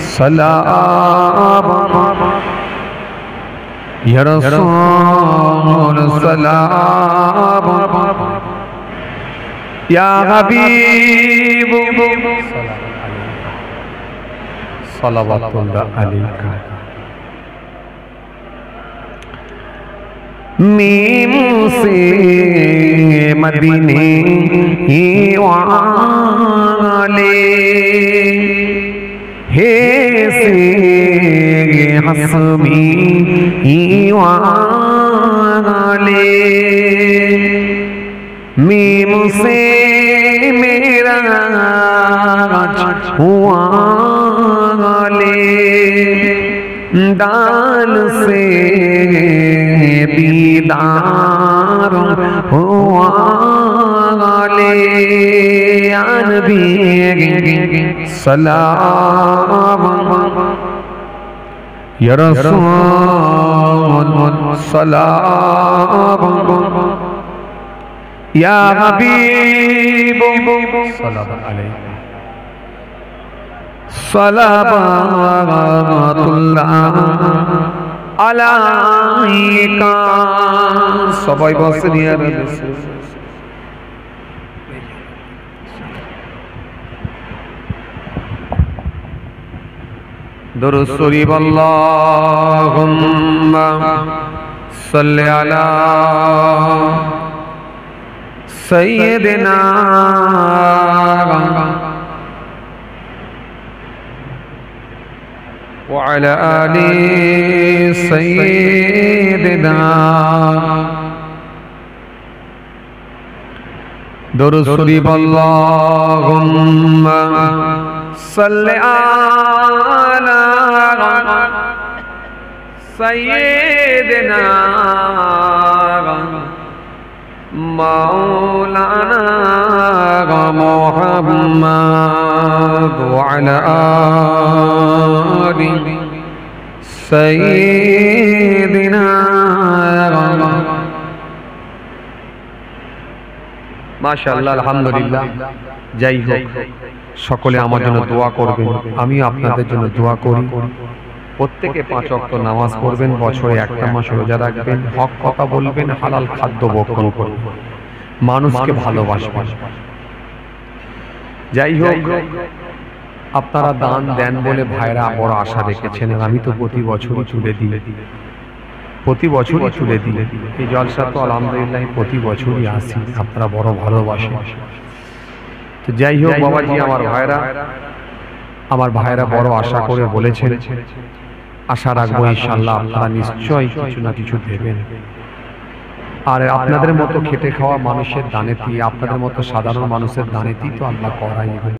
सलाम, या रसूल सलाम, या हबीब सलावतुल्लाह अलैका। मीम से मदीने वाले, हे से हसमी वाले, मीम से मेरा वाले, दाल से दीदार वाले, या नबी सलाम, या रसूल सलाम, या हबीब सलावतुल्लाह अलैका। सबाई बसेन या रसूल। दुरूद शरीफ अल्लाहुम्मा सल्लि अला सय्यिदिना व अला आलि सय्यिदिना। दुरूद शरीफ अल्लाहुम्मा सल्लि अला सय्यिदिना मौलाना मुहम्मद व अला आलि सय्यिदिना। माशाअल्लाह আলহামদুলিল্লাহ। যাই হোক, সকলে আমার জন্য দোয়া করবেন, আমি আপনাদের জন্য দোয়া করি। প্রত্যেকে 5 ওয়াক্ত নামাজ পড়বেন, বছরে একটা মাস রোজা রাখবেন, হক কথা বলবেন, হালাল খাদ্য ভক্ষণ করবেন, মানুষকে ভালোবাসবেন। যাই হোক, আপনারা দান দেন বলে ভাইরা বড় আশা রেখেছেন, আমি তো প্রতি বছরই তুলে দিই, প্রতি বছরই তুলে দিই। এই জলসা তো আলহামদুলিল্লাহ প্রতি বছরই আসি, আপনারা বড় ভালোবাসেন। তো যাই হোক বাবাজি, আমার ভাইরা বড় আশা করে বলেছেন, আশা রাখবো ইনশাআল্লাহ আপনারা নিশ্চয়ই কিছু না কিছু দেবেন। আর আপনাদের মতো খেটে খাওয়া মানুষের দানেতি, আপনাদের মতো সাধারণ মানুষের দানেতি তো আল্লাহ করাই।